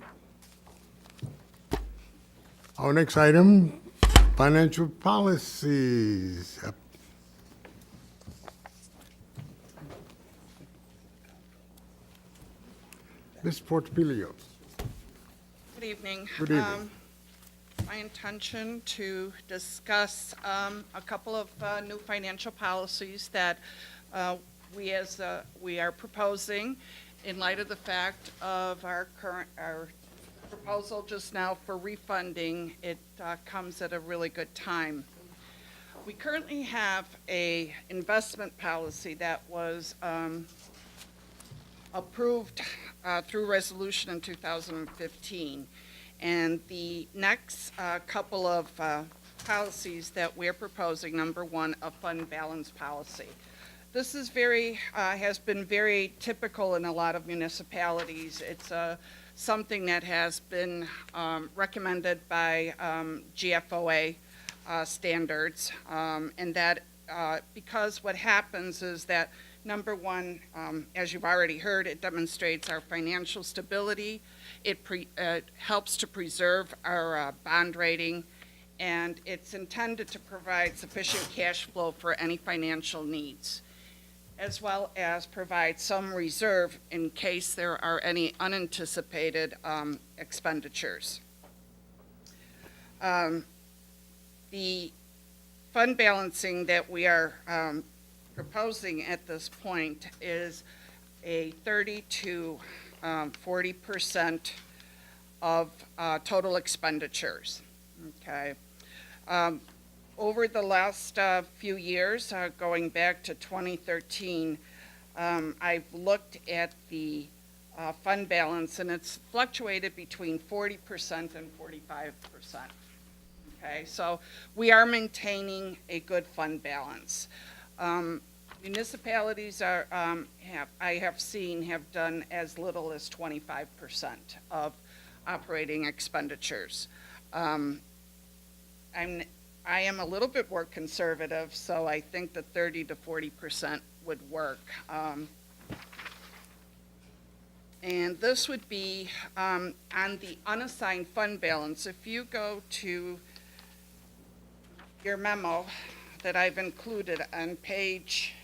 Our next item, financial policies. Ms. Portillo. Good evening. Good evening. My intention to discuss a couple of new financial policies that we are proposing in light of the fact of our proposal just now for refunding. It comes at a really good time. We currently have a investment policy that was approved through resolution in 2015. And the next couple of policies that we're proposing, number one, a fund balance policy. This is has been very typical in a lot of municipalities. It's something that has been recommended by GFOA standards, and that because what happens is that, number one, as you've already heard, it demonstrates our financial stability. It helps to preserve our bond rating, and it's intended to provide sufficient cash flow for any financial needs, as well as provide some reserve in case there are any unanticipated expenditures. The fund balancing that we are proposing at this point is a 30 to 40% of total expenditures. Okay. over the last few years, going back to 2013, I've looked at the fund balance, and it's fluctuated between 40% and 45%. Okay, so we are maintaining a good fund balance. Municipalities are, I have seen, have done as little as 25% of operating expenditures. I am a little bit more conservative, so I think that 30 to 40% would work. And this would be on the unassigned fund balance. If you go to your memo that I've included on page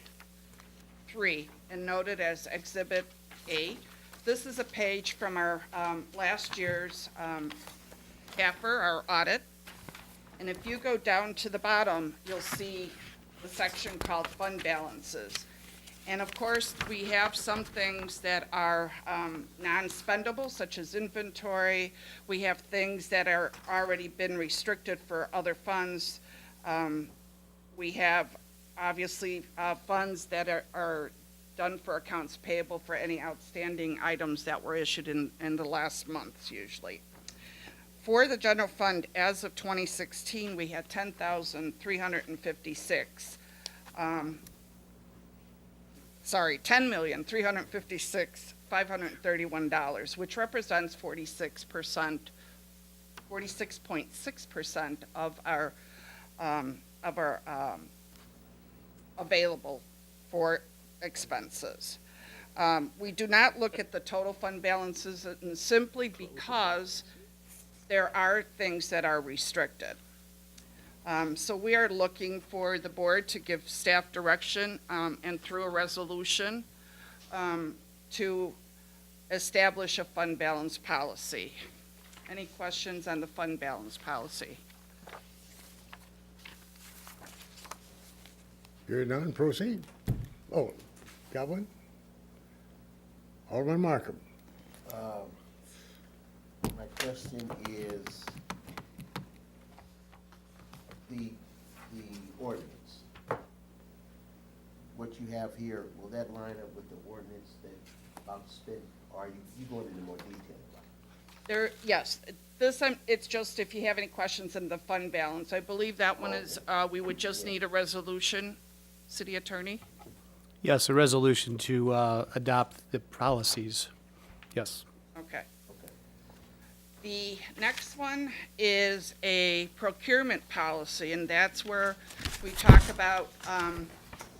3 and noted as Exhibit A, this is a page from our last year's CAFR, our audit. And if you go down to the bottom, you'll see the section called fund balances. And of course, we have some things that are non-spendable, such as inventory. We have things that are already been restricted for other funds. We have, obviously, funds that are done for accounts payable for any outstanding items that were issued in the last months, usually. For the general fund, as of 2016, we had $10,356,531, which represents 46.6% of our available for expenses. We do not look at the total fund balances simply because there are things that are restricted. So we are looking for the board to give staff direction and through a resolution to establish a fund balance policy. Any questions on the fund balance policy? Hearing none, proceed. Oh, got one? Alderman Markham. My question is the ordinance. What you have here, will that line up with the ordinance that about to spend, or are you going into more detail about it? Yes, it's just if you have any questions in the fund balance. I believe that one is, we would just need a resolution, City Attorney? Yes, a resolution to adopt the policies. Yes. Okay. The next one is a procurement policy, and that's where we talk about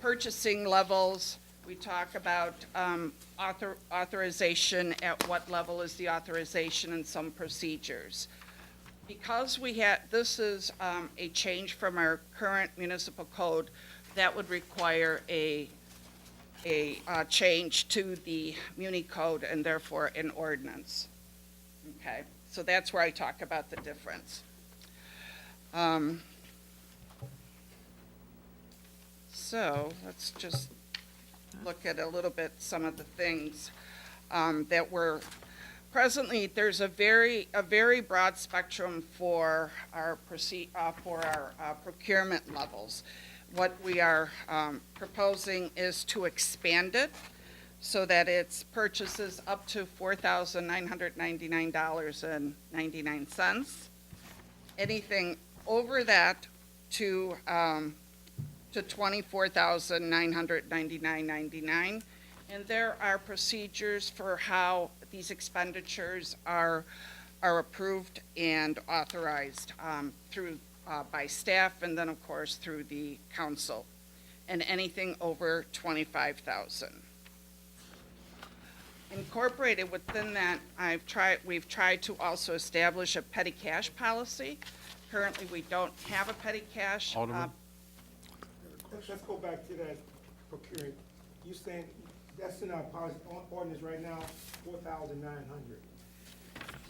purchasing levels. We talk about authorization, at what level is the authorization, and some procedures. Because this is a change from our current municipal code, that would require a change to the Muni code and therefore an ordinance. Okay, so that's where I talk about the difference. So let's just look at a little bit some of the things that we're presently. There's a very broad spectrum for our procurement levels. What we are proposing is to expand it so that it's purchases up to $4,999.99. Anything over that to $24,999.99. And there are procedures for how these expenditures are approved and authorized through by staff, and then of course through the council, and anything over $25,000. Incorporated within that, we've tried to also establish a petty cash policy. Currently, we don't have a petty cash. Let's go back to that procuring. You saying that's in our policy ordinance right now, 4,900.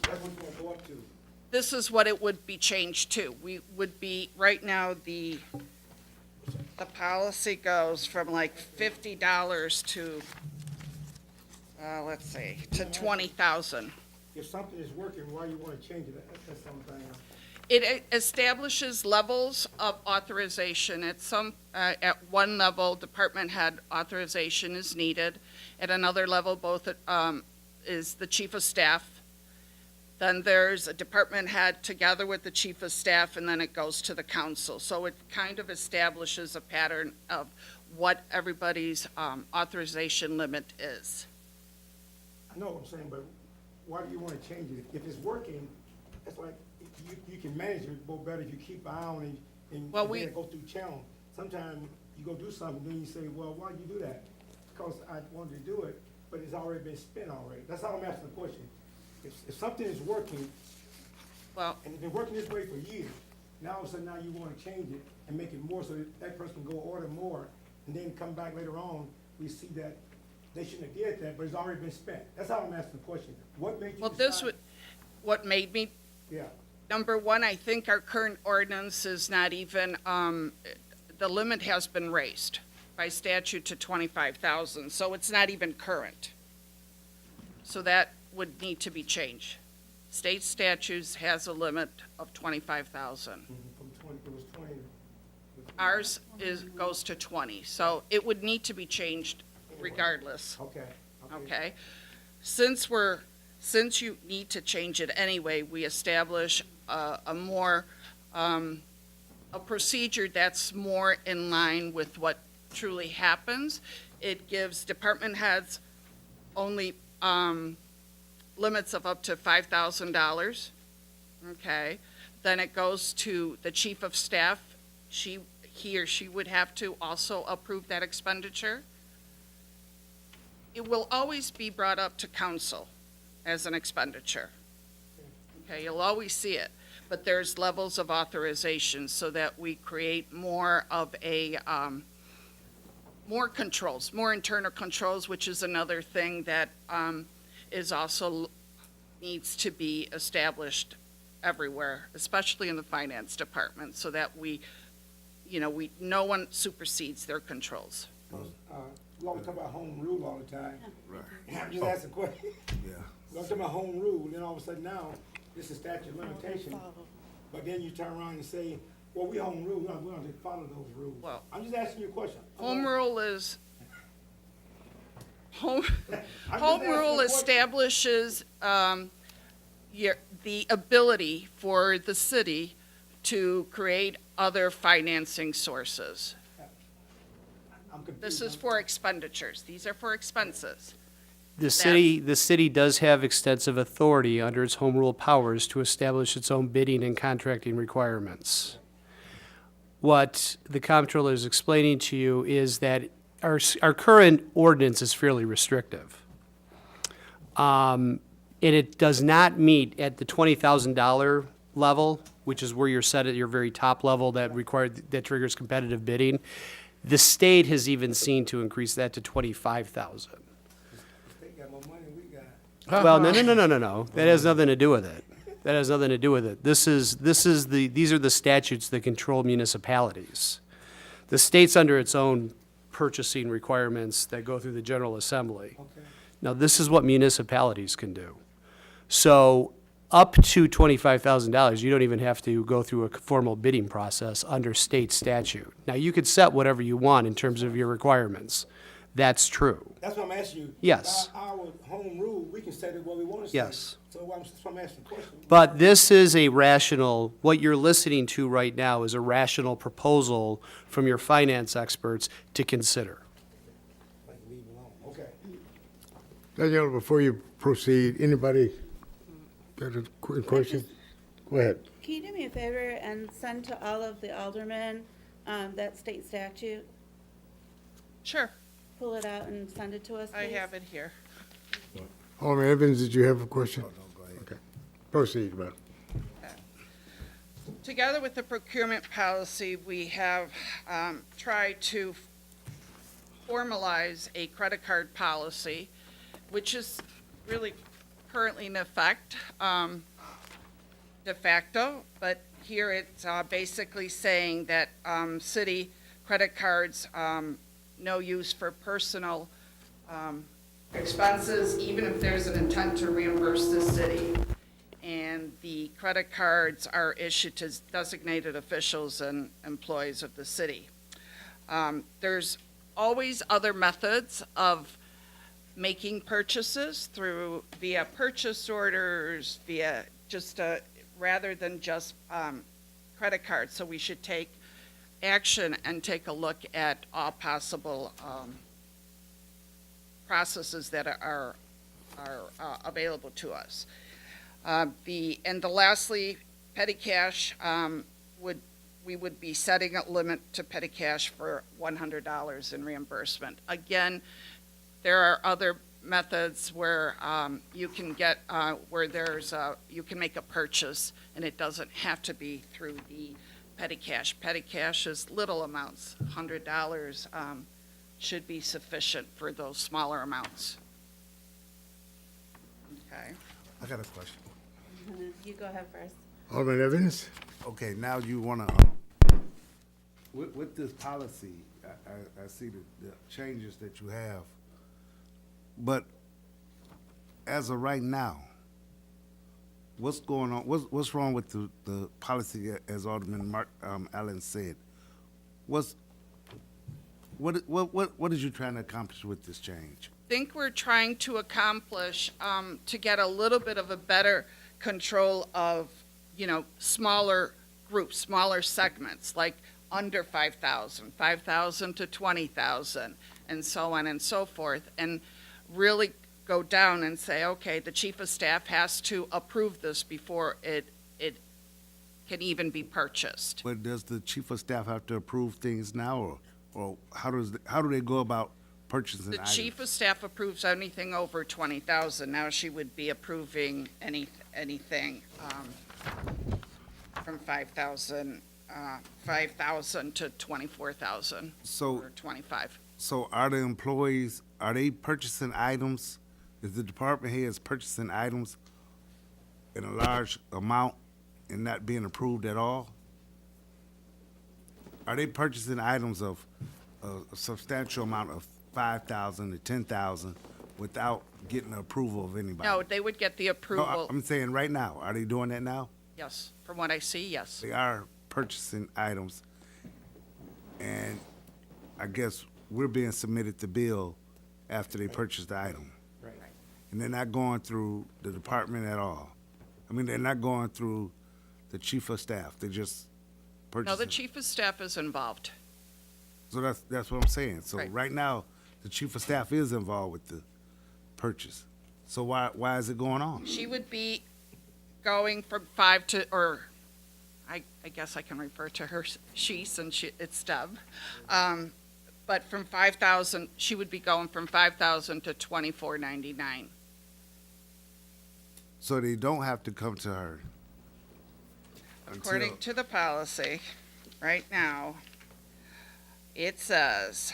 That's what we're gonna go up to. This is what it would be changed to. We would be, right now, the policy goes from like $50 to, let's see, to $20,000. If something is working, why you wanna change it? That's something. It establishes levels of authorization. At one level, department head authorization is needed. At another level, both is the chief of staff. Then there's a department head together with the chief of staff, and then it goes to the council. So it kind of establishes a pattern of what everybody's authorization limit is. I know what I'm saying, but why do you wanna change it? If it's working, it's like, you can manage it more better if you keep an eye on it and Well, then go through channel. Sometimes you go do something, then you say, well, why'd you do that? Because I wanted to do it, but it's already been spent already. That's how I'm asking the question. If something is working, Well, and it's been working this way for years, now all of a sudden now you wanna change it and make it more so that person can go order more, and then come back later on, we see that they shouldn't have did that, but it's already been spent. That's how I'm asking the question. What made you well, decide? what made me, Yeah, number one, I think our current ordinance is not even, the limit has been raised by statute to 25,000, so it's not even current. So that would need to be changed. State statutes has a limit of 25,000. from 20, it was 20. Ours goes to 20, so it would need to be changed regardless, Okay. okay? Since you need to change it anyway, we establish a procedure that's more in line with what truly happens. It gives department heads only limits of up to $5,000, okay? Then it goes to the chief of staff. He or she would have to also approve that expenditure. It will always be brought up to council as an expenditure. Okay, you'll always see it, but there's levels of authorization so that we create more of a, more controls, more internal controls, which is another thing that is also needs to be established everywhere, especially in the finance department, so that no one supersedes their controls. We always talk about home rule all the time. Right. I'm just asking a question. Yeah. We talk about home rule, then all of a sudden now, this is statute of limitation. But then you turn around and say, well, we home rule, we don't have to follow those rules. Well, I'm just asking you a question. Home rule is, home asking rule a question. establishes the ability for the city to create other financing sources. I'm confused. This is for expenditures. These are for expenses. The city does have extensive authority under its home rule powers to establish its own bidding and contracting requirements. What the comptroller is explaining to you is that our current ordinance is fairly restrictive. And it does not meet at the $20,000 level, which is where you're set at your very top level that triggers competitive bidding. The state has even seen to increase that to $25,000. They got more money than we got. Well, no. That has nothing to do with it. That has nothing to do with it. These are the statutes that control municipalities. The state's under its own purchasing requirements that go through the General Assembly. Okay. Now, this is what municipalities can do. So up to $25,000, you don't even have to go through a formal bidding process under state statute. Now, you could set whatever you want in terms of your requirements. That's true. That's what I'm asking you. Yes. Our home rule, we can set it what we want to set. Yes. So I'm asking the question. But this is a rational, what you're listening to right now is a rational proposal from your finance experts to consider. Like, leave it alone. Okay. Danielle, before you proceed, anybody got a question? Go ahead. Can you do me a favor and send to all of the aldermen that state statute? Sure, Pull it out and send it to us, I please? have it here. Alderman Evans, did you have a question? Okay. Proceed, ma'am. Together with the procurement policy, we have tried to formalize a credit card policy, which is really currently in effect de facto, but here it's basically saying that city credit cards, no use for personal expenses, even if there's an intent to reimburse the city. and the credit cards are issued to designated officials and employees of the city. There's always other methods of making purchases via purchase orders, via just rather than just credit cards. So we should take action and take a look at all possible processes that are available to us. Lastly, petty cash we would be setting a limit to petty cash for $100 in reimbursement. Again, there are other methods where you can get where you can make a purchase and it doesn't have to be through the petty cash. Petty cash is little amounts. $100 should be sufficient for those smaller amounts. Okay. I got a question. You go ahead first. Alderman Evans? Okay, now you wanna, with this policy, I see the changes that you have. But as of right now, what's going on, what's wrong with the policy as Alderman Allen said? What is you trying to accomplish with this change? I think we're trying to accomplish to get a little bit of a better control of, smaller groups, smaller segments, like under 5,000, 5,000 to 20,000, and so on and so forth, and really go down and say, okay, the chief of staff has to approve this before it can even be purchased. But does the chief of staff have to approve things now, or how do they go about purchasing The items? chief of staff approves anything over 20,000. Now she would be approving anything from 5,000 to 24,000 or 25. So are the employees, are they purchasing items? Is the department heads purchasing items in a large amount and not being approved at all? Are they purchasing items of a substantial amount of 5,000 to 10,000 without getting the approval of anybody? No, they would get the No, approval. I'm saying right now, are they doing that now? Yes, from what I see, yes. They are purchasing items, and I guess we're being submitted the bill after they purchase the item. Right. And they're not going through the department at all. I mean, they're not going through the chief of staff, they're just No, purchasing. the chief of staff is involved. So that's what I'm saying. So Right. right now, the chief of staff is involved with the purchase. So why is it going on? She would be going from 5 to, or I guess I can refer to her, she, since it's Deb. But from 5,000, she would be going from 5,000 to 24.99. So they don't have to come to her? According to the policy, right now, it says,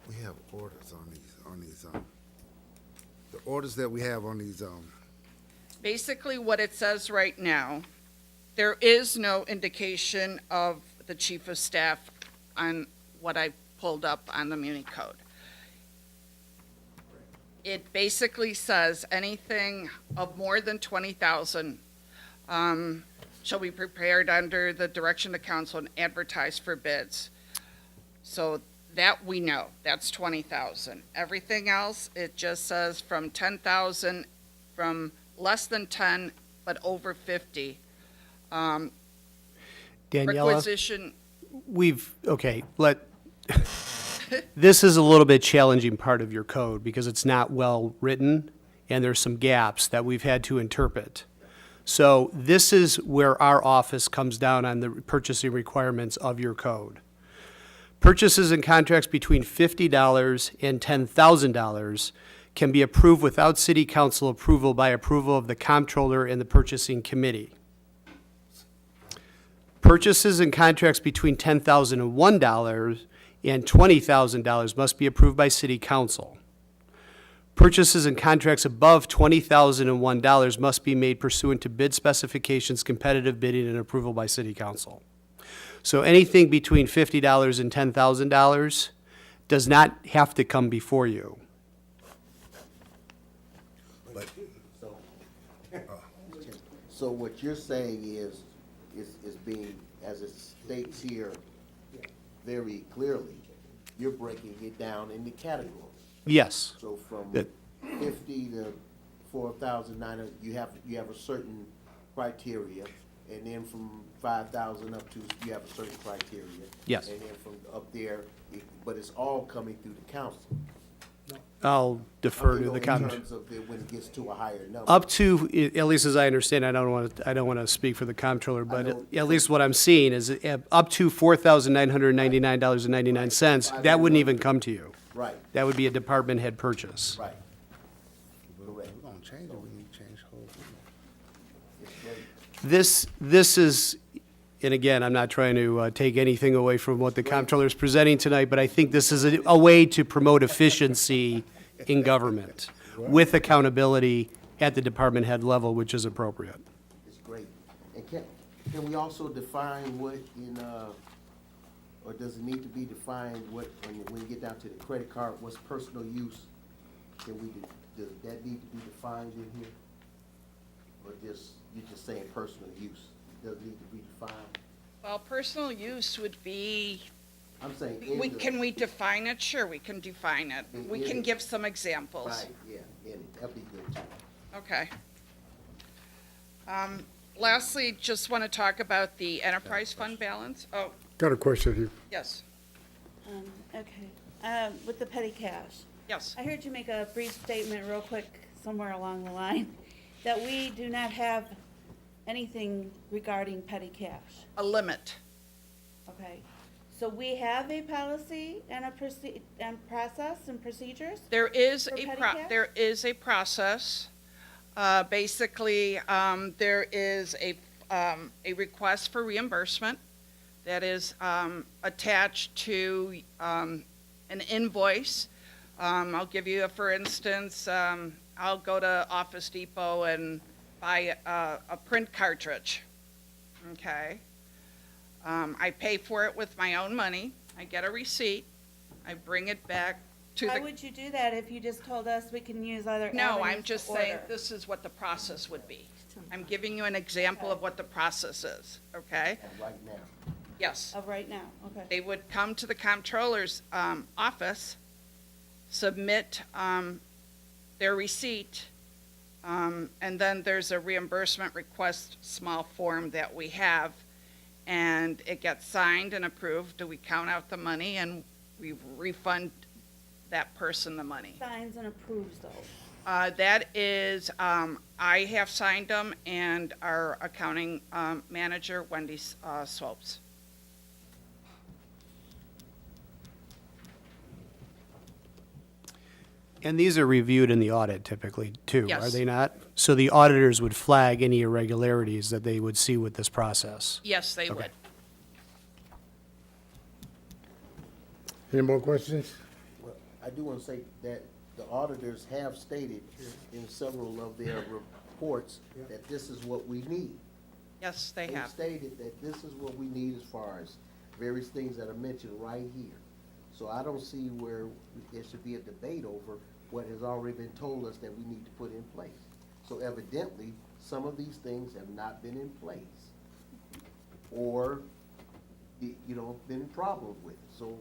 We have orders on these, the orders that we have on these, basically what it says right now, there is no indication of the chief of staff on what I pulled up on the Muni Code. It basically says anything of more than 20,000 shall be prepared under the direction of council and advertised for bids. So that we know, that's 20,000. Everything else, it just says from 10,000, from less than 10, but over 50. Daniela, Requisition, this is a little bit challenging part of your code because it's not well written and there's some gaps that we've had to interpret. So this is where our office comes down on the purchasing requirements of your code. Purchases and contracts between $50 and $10,000 can be approved without city council approval by approval of the comptroller and the purchasing committee. Purchases and contracts between $10,001 and $20,000 must be approved by city council. Purchases and contracts above $20,001 must be made pursuant to bid specifications, competitive bidding, and approval by city council. So anything between $50 and $10,000 does not have to come before you. So what you're saying is being, as it states here very clearly, you're breaking it down into categories. Yes. So from That- 50 to 4,900, you have a certain criteria, and then from 5,000 up to, you have a certain criteria. Yes. And then from up there, but it's all coming through the council. I'll defer to the In comment. terms of when it gets to a higher number. Up to, at least as I understand, I don't want to speak for the comptroller, but at least what I'm seeing is up to $4,999.99, that wouldn't even come to you. Right, That would be a department head purchase. right. We're gonna change it, we need to change the whole thing. It's great. This is, and again, I'm not trying to take anything away from what the comptroller is presenting tonight, but I think this is a way to promote efficiency in government with accountability at the department head level, which is appropriate. It's great. And can we also define what or does it need to be defined when you get down to the credit card, what's personal use? Does that need to be defined in here? Or you're just saying personal use? Does it need to be defined? Well, personal use would be, I'm saying can we define it? Sure, we can define it. We can give some examples. Right, yeah, that'd be good too. Okay. Lastly, just want to talk about the enterprise fund balance. Oh, Got a question here. yes, Okay, with the petty cash. yes. I heard you make a brief statement real quick somewhere along the line that we do not have anything regarding petty cash. A limit. Okay, so we have a policy and and process and procedures? There is For a petty cash? there is a process. Basically, there is a request for reimbursement that is attached to an invoice. I'll give you for instance, I'll go to Office Depot and buy a print cartridge. Okay. I pay for it with my own money. I get a receipt. I bring it back to Why the. would you do that if you just told us we can use other No, avenues I'm just to saying order? this is what the process would be. I'm giving you an example of what the process is, okay? And right now, Yes. Of right now, okay. They would come to the comptroller's office, submit their receipt, and then there's a reimbursement request small form that we have, and it gets signed and approved. Do we count out the money and we refund that person the money? Signs and approves those. That is, I have signed them, and our accounting manager, Wendy Swopes. And these are reviewed in the audit typically, too, are Yes. they not? So the auditors would flag any irregularities that they would see with this process. Yes, they would. Any more questions? well, I do want to say that the auditors have stated in several of their reports that this is what we need. Yes, they They've have. stated that this is what we need as far as various things that are mentioned right here. So I don't see where there should be a debate over what has already been told us that we need to put in place. So evidently, some of these things have not been in place, or, been problems with it. So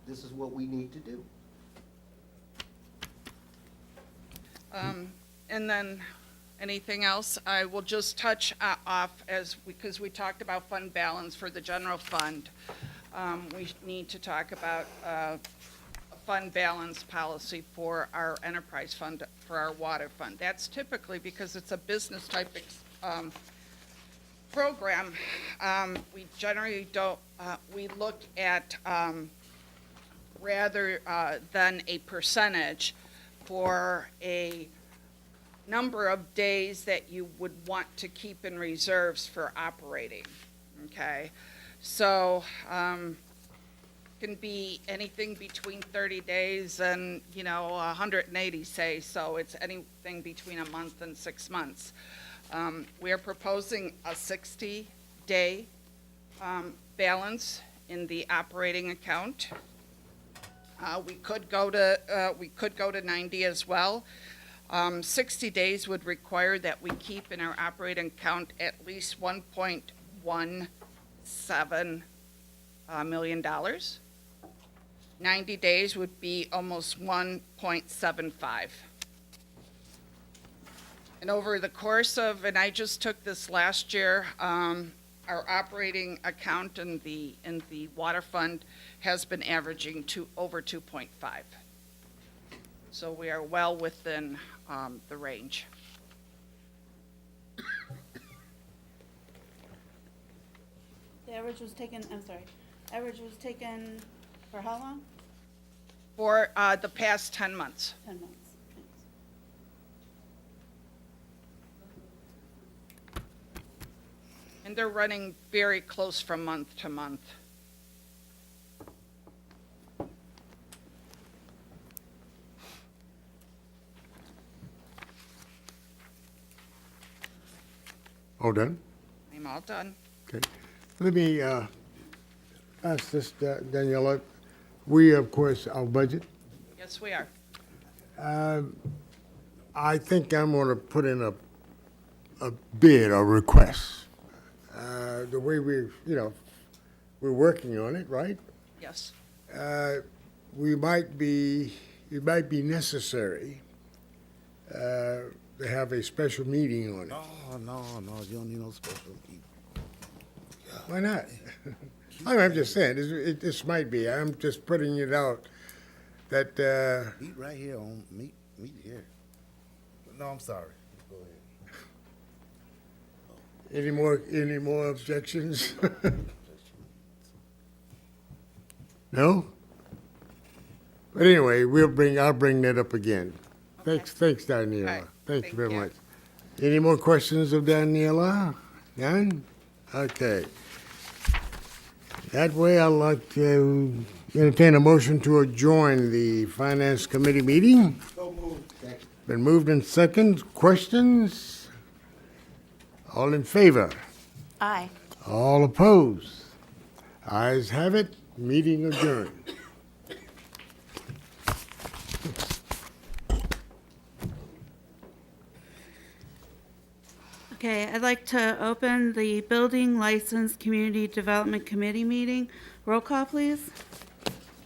this is what we need to do. And then, anything else? I will just touch off because we talked about fund balance for the general fund. We need to talk about a fund balance policy for our enterprise fund, for our water fund. That's typically because it's a business type program. We generally don't, we look at rather than a percentage for a number of days that you would want to keep in reserves for operating, okay? So, can be anything between 30 days and, 180, say, so it's anything between a month and 6 months. We are proposing a 60-day balance in the operating account. We could go to 90 as well. 60 days would require that we keep in our operating account at least $1.17 million. 90 days would be almost 1.75. And over the course of, and I just took this last year, our operating account in the water fund has been averaging over 2.5. So we are well within the range. The average was taken, I'm sorry, average was taken for how long? For the past 10 months. 10 months. And they're running very close from month to month. All done? I'm all done. Okay. Let me ask this, Daniela. We, of course, our budget. Yes, we are. I think I'm going to put in a bid or request. The way we're working on it, right? Yes. It might be necessary to have a special meeting on it. No, you don't need no special meeting. Why not? I'm just saying, this might be, I'm just putting it out that, Meet right here meet here. No, I'm sorry. Go ahead. any more objections? No? But anyway, I'll bring that up again. Thanks, Daniela. Right. Thank you very you. much. Any more questions of Daniela? None? Okay. That way, I'd like to entertain a motion to adjourn the Finance Committee meeting. So moved. Been moved in second. Questions? All in favor? Aye. All opposed? Ayes have it. Meeting adjourned. Okay, I'd like to open the Building License Community Development Committee meeting. Roll call, please.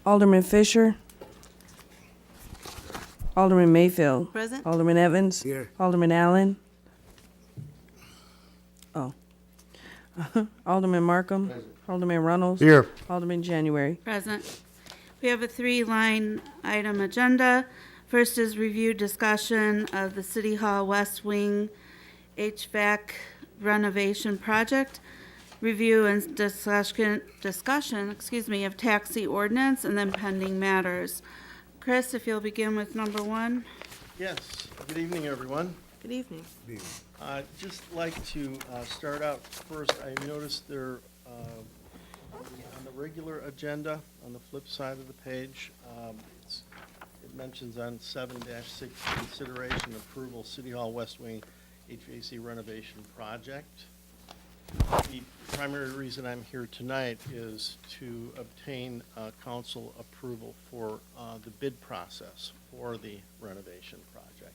Alderman Fisher. Alderman Mayfield. Present. Alderman Evans. Here. Alderman Allen. Oh. Alderman Markham. Alderman Runnels. Here. Alderman January. Present. We have a 3-line item agenda. First is review discussion of the City Hall West Wing HVAC renovation project, review and discussion, of taxi ordinance, and then pending matters. Chris, if you'll begin with number 1. Yes, good evening, everyone. Good evening. I'd just like to start out first. I noticed there, on the regular agenda, on the flip side of the page, it mentions on 7-6, consideration approval, City Hall West Wing HVAC renovation project. The primary reason I'm here tonight is to obtain council approval for the bid process for the renovation project,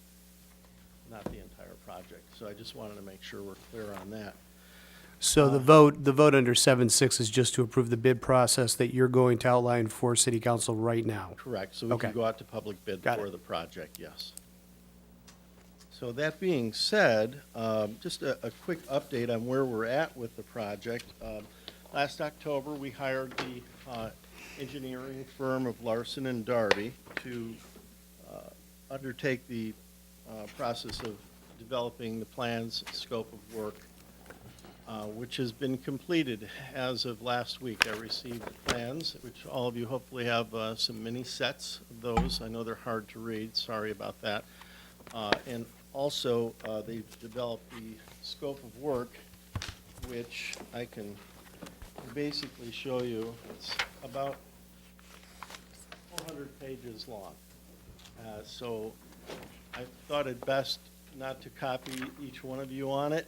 not the entire project. So I just wanted to make sure we're clear on that. So the vote under 7.6 is just to approve the bid process that you're going to outline for city council right now. Correct, so we Okay. can go out to public bid Got for it. the project, yes. So that being said, just a quick update on where we're at with the project. Last October, we hired the engineering firm of Larson and Darby to undertake the process of developing the plans, scope of work, which has been completed as of last week. I received the plans, which all of you hopefully have some mini sets of those. I know they're hard to read, sorry about that. And also, they've developed the scope of work, which I can basically show you. It's about 400 pages long. So I thought it best not to copy each one of you on it.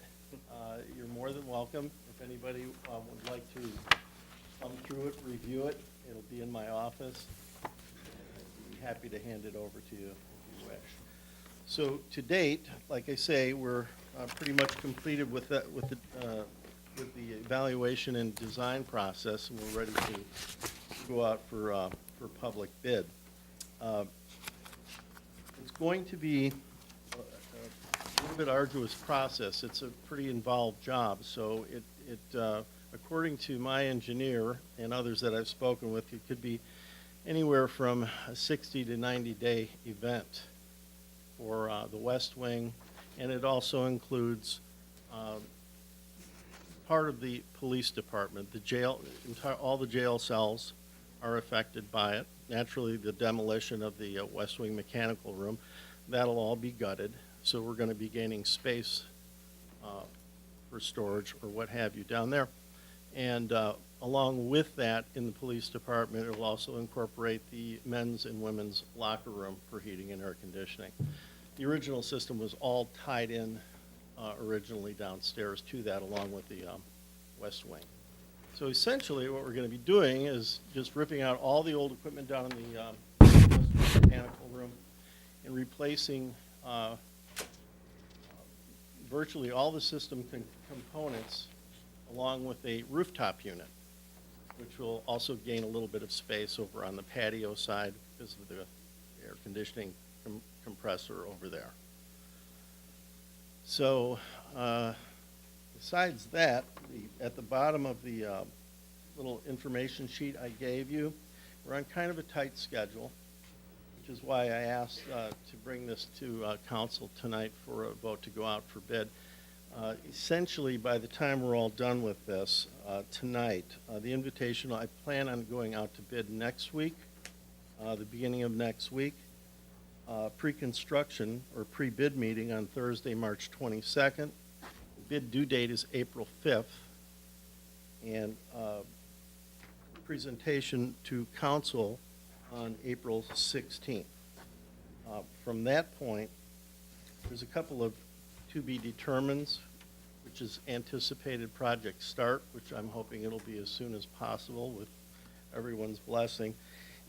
You're more than welcome. If anybody would like to come through it, review it, it'll be in my office. I'd be happy to hand it over to you if you wish. So to date, like I say, we're pretty much completed with the evaluation and design process, and we're ready to go out for public bid. It's going to be a little bit arduous process. It's a pretty involved job, so according to my engineer and others that I've spoken with, it could be anywhere from a 60 to 90-day event for the West Wing, and it also includes part of the police department. The jail, all the jail cells are affected by it. Naturally, the demolition of the West Wing mechanical room, that'll all be gutted. So we're going to be gaining space for storage or what have you down there. And along with that, in the police department, it will also incorporate the men's and women's locker room for heating and air conditioning. The original system was all tied in originally downstairs to that, along with the West Wing. So essentially, what we're going to be doing is just ripping out all the old equipment down in the West Wing mechanical room and replacing virtually all the system components, along with a rooftop unit, which will also gain a little bit of space over on the patio side because of the air conditioning compressor over there. So besides that, at the bottom of the little information sheet I gave you, we're on kind of a tight schedule, which is why I asked to bring this to council tonight for a vote to go out for bid. Essentially, by the time we're all done with this tonight, the invitation, I plan on going out to bid next week, the beginning of next week. Pre-construction or pre-bid meeting on Thursday, March 22nd. The bid due date is April 5th. And presentation to council on April 16th. From that point, there's a couple of to be determines, which is anticipated project start, which I'm hoping it'll be as soon as possible with everyone's blessing,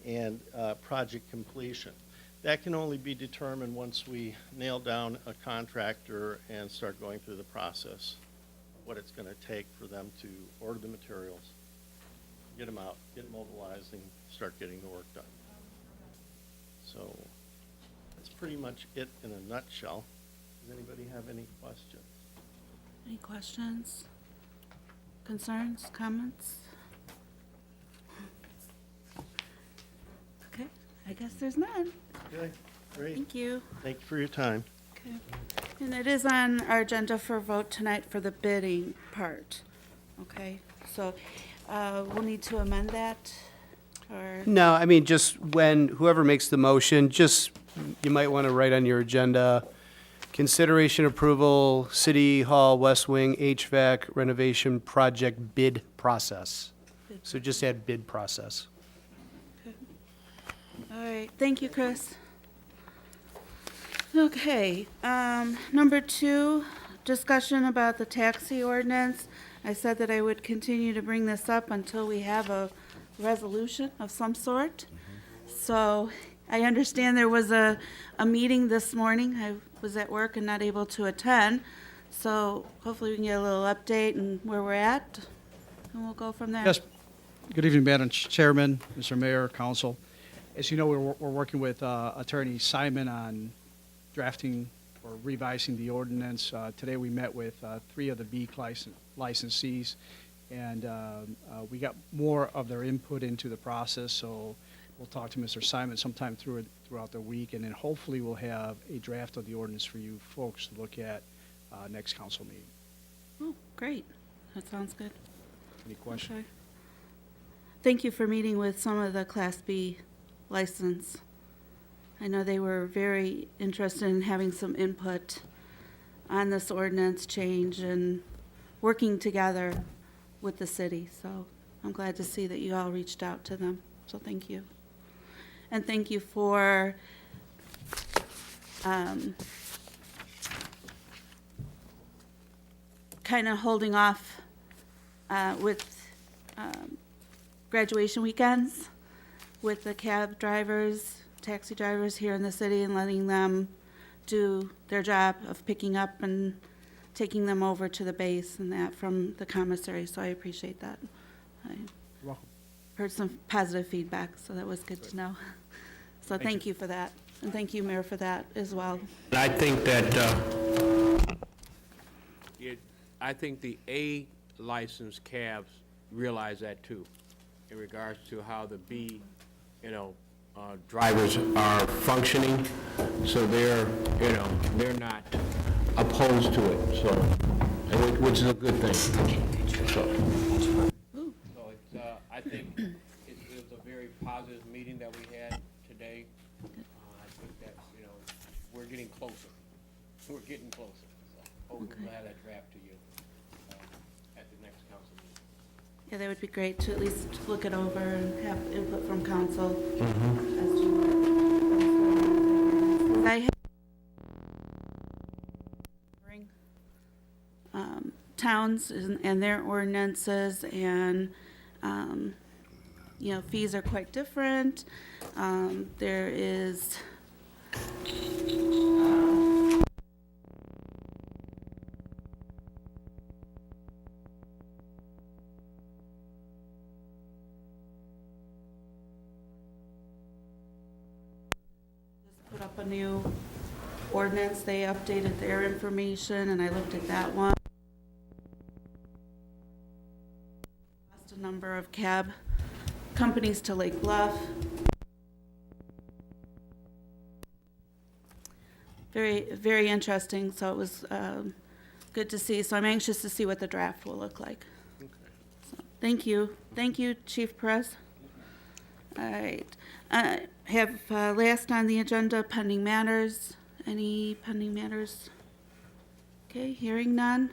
and project completion. That can only be determined once we nail down a contractor and start going through the process, what it's going to take for them to order the materials, get them out, get mobilized, and start getting the work done. So that's pretty much it in a nutshell. Does anybody have any questions? Any questions, concerns, comments? Okay, I guess there's none. Okay, great. Thank you. Thank you for your time. Okay. And it is on our agenda for vote tonight for the bidding part. Okay, so we'll need to amend that, or? No, I mean, just when, whoever makes the motion, just, you might want to write on your agenda, consideration approval, City Hall West Wing HVAC renovation project bid process. So just add bid process. Okay. All right, thank you, Chris. Okay, number 2, discussion about the taxi ordinance. I said that I would continue to bring this up until we have a resolution of some sort. So I understand there was a meeting this morning. I was at work and not able to attend. So hopefully we can get a little update and where we're at, and we'll go from there. Yes. Good evening, Madam Chairman, Mr. Mayor, Council. As you know, we're working with Attorney Simon on drafting or revising the ordinance. Today we met with 3 of the BEAC licensees, and we got more of their input into the process, so we'll talk to Mr. Simon sometime throughout the week, and then hopefully we'll have a draft of the ordinance for you folks to look at next council meeting. Oh, great. That sounds good. Any questions? Okay. Thank you for meeting with some of the Class B license. I know they were very interested in having some input on this ordinance change and working together with the city. So I'm glad to see that you all reached out to them. So thank you. And thank you for kind of holding off with graduation weekends with the cab drivers, taxi drivers here in the city, and letting them do their job of picking up and taking them over to the base and that from the commissary, so I appreciate that. I welcome. heard some positive feedback, so that was good to know. So thank you for that, and thank you, Mayor, for that as well. I think that, I think the A licensed cabs realize that too, in regards to how the B, drivers are functioning, so they're not opposed to it, so, which is a good thing. So it's, I think it was a very positive meeting that we had today. I think that, we're getting closer. We're getting closer. So hopefully we'll have that draft to you at the next council meeting. Yeah, that would be great to at least look it over and have input from council. I have towns and their ordinances, and fees are quite different. There is put up a new ordinance. They updated their information, and I looked at that one. Lost a number of cab companies to Lake Bluff. Very, very interesting, so it was good to see. So I'm anxious to see what the draft will look like. So, thank you. Thank you, Chief Perez. All right. Have last on the agenda, pending matters. Any pending matters? Okay, hearing none.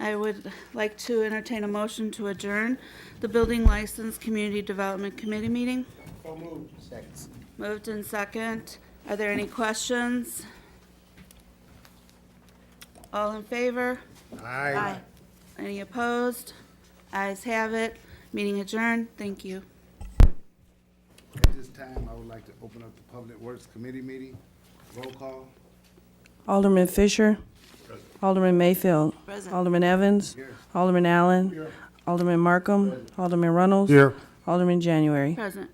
I would like to entertain a motion to adjourn the Building License Community Development Committee meeting. So moved. Second. Moved in second. Are there any questions? All in favor? Aye. Any opposed? Ayes have it. Meeting adjourned. Thank you. At this time, I would like to open up the Public Works Committee meeting. Roll call. Alderman Fisher. Alderman Mayfield. Present. Alderman Evans. Here. Alderman Allen. Here. Alderman Markham. Alderman Runnels. Here. Alderman January. Present.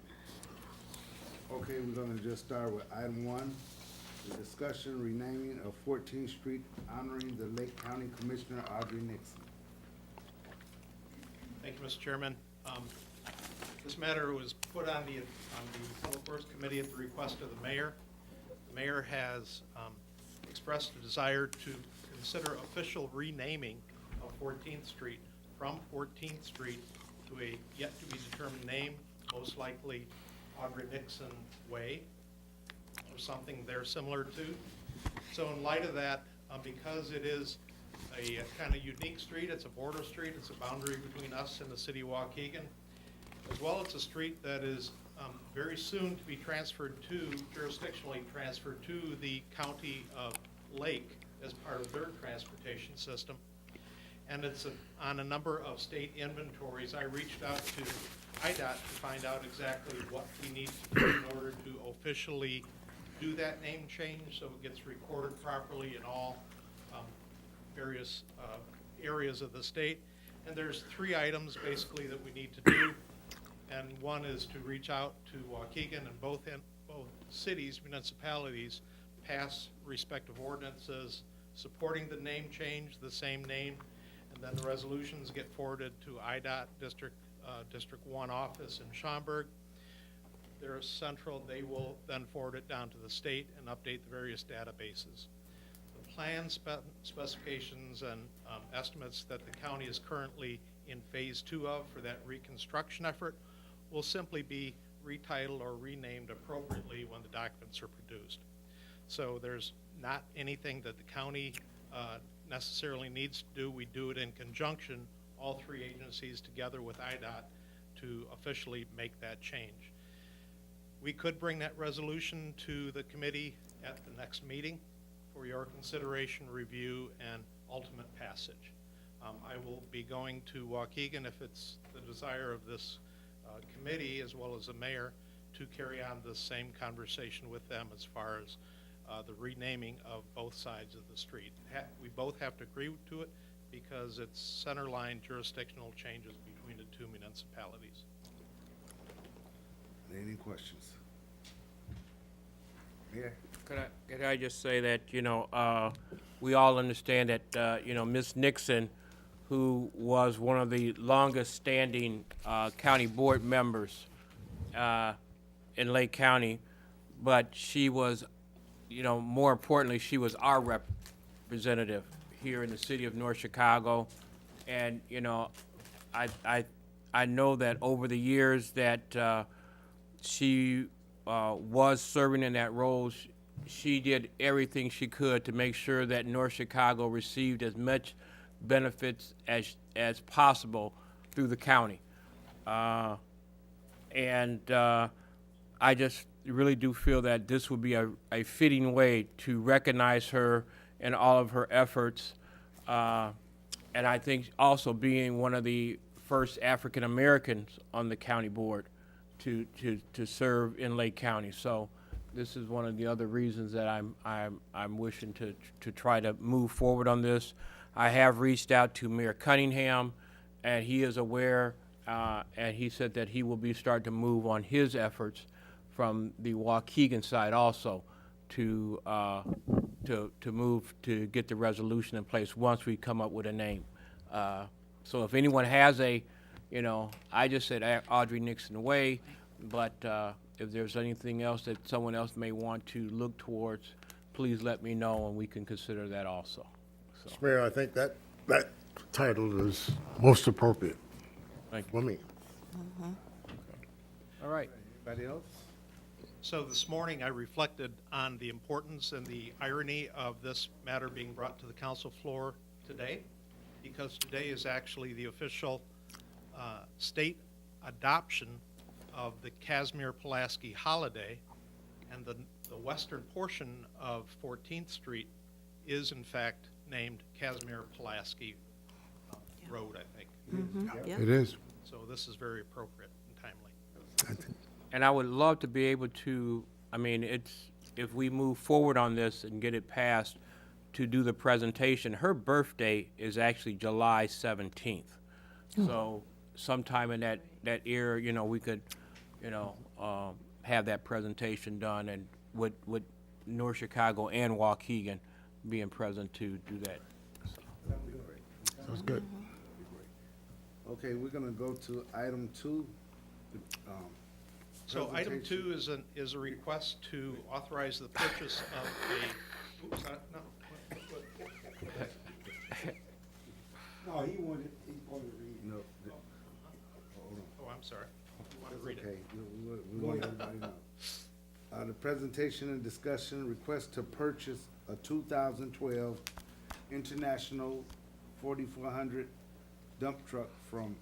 Okay, we're gonna just start with item 1, the discussion renaming of 14th Street honoring the Lake County Commissioner Audrey Nixon. Thank you, Mr. Chairman. This matter was put on the Public Works Committee at the request of the mayor. The mayor has expressed a desire to consider official renaming of 14th Street from 14th Street to a yet-to-be-determined name, most likely Audrey Nixon Way, or something they're similar to. So in light of that, because it is a kind of unique street, it's a border street, it's a boundary between us and the city of Waukegan, as well as a street that is very soon to be jurisdictionally transferred to the county of Lake as part of their transportation system. And it's on a number of state inventories. I reached out to IDOT to find out exactly what we need to do in order to officially do that name change so it gets recorded properly in all various areas of the state. And there's 3 items basically that we need to do. And one is to reach out to Waukegan and both cities, municipalities, pass respective ordinances supporting the name change, the same name, and then the resolutions get forwarded to IDOT District 1 office in Schaumburg. They're central. They will then forward it down to the state and update the various databases. The plan specifications and estimates that the county is currently in phase 2 of for that reconstruction effort will simply be retitled or renamed appropriately when the documents are produced. So there's not anything that the county necessarily needs to do. We do it in conjunction, all 3 agencies together with IDOT, to officially make that change. We could bring that resolution to the committee at the next meeting for your consideration, review, and ultimate passage. I will be going to Waukegan if it's the desire of this committee as well as the mayor to carry on the same conversation with them as far as the renaming of both sides of the street. We both have to agree to it because it's centerline jurisdictional changes between the two municipalities. Any questions? Yeah. Could I just say that, we all understand that, Ms. Nixon, who was one of the longest-standing county board members in Lake County, but she was, more importantly, she was our representative here in the city of North Chicago. And, I know that over the years that she was serving in that role, she did everything she could to make sure that North Chicago received as much benefits as possible through the county. I just really do feel that this would be a fitting way to recognize her and all of her efforts. And I think also being one of the first African Americans on the county board to serve in Lake County. So this is one of the other reasons that I'm wishing to try to move forward on this. I have reached out to Mayor Cunningham, and he is aware, and he said that he will be starting to move on his efforts from the Waukegan side also to move to get the resolution in place once we come up with a name. So if anyone has I just said Audrey Nixon Way, but if there's anything else that someone else may want to look towards, please let me know and we can consider that also. So, Mr. Mayor, I think that title is most appropriate thank you. for me. All right. Anybody else? So this morning, I reflected on the importance and the irony of this matter being brought to the council floor today, because today is actually the official state adoption of the Casimir-Pulaski holiday, and the western portion of 14th Street is in fact named Casimir-Pulaski Road, I think. It is. So this is very appropriate and timely. And I would love to be able to, if we move forward on this and get it passed, to do the presentation. Her birthday is actually July 17th. So sometime in that year, we could, have that presentation done, and with North Chicago and Waukegan being present to do that. Sounds good. Okay, we're gonna go to item 2. So item Presentation. 2 is a request to authorize the purchase of a, oops, no. No, he wanted to read. No. Oh, I'm sorry. You want to read it? Okay, we want everybody to know. The presentation and discussion, request to purchase a 2012 International 4400 dump truck from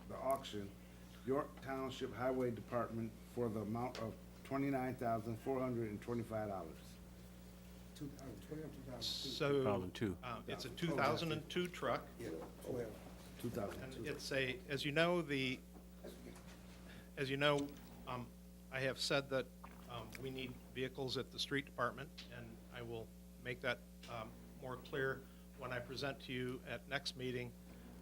the auction, York Township Highway Department, for the amount of $29,425. So, 2002. It's a 2002 truck, Yeah, 2002. and it's as you know, I have said that we need vehicles at the street department, and I will make that more clear when I present to you at next meeting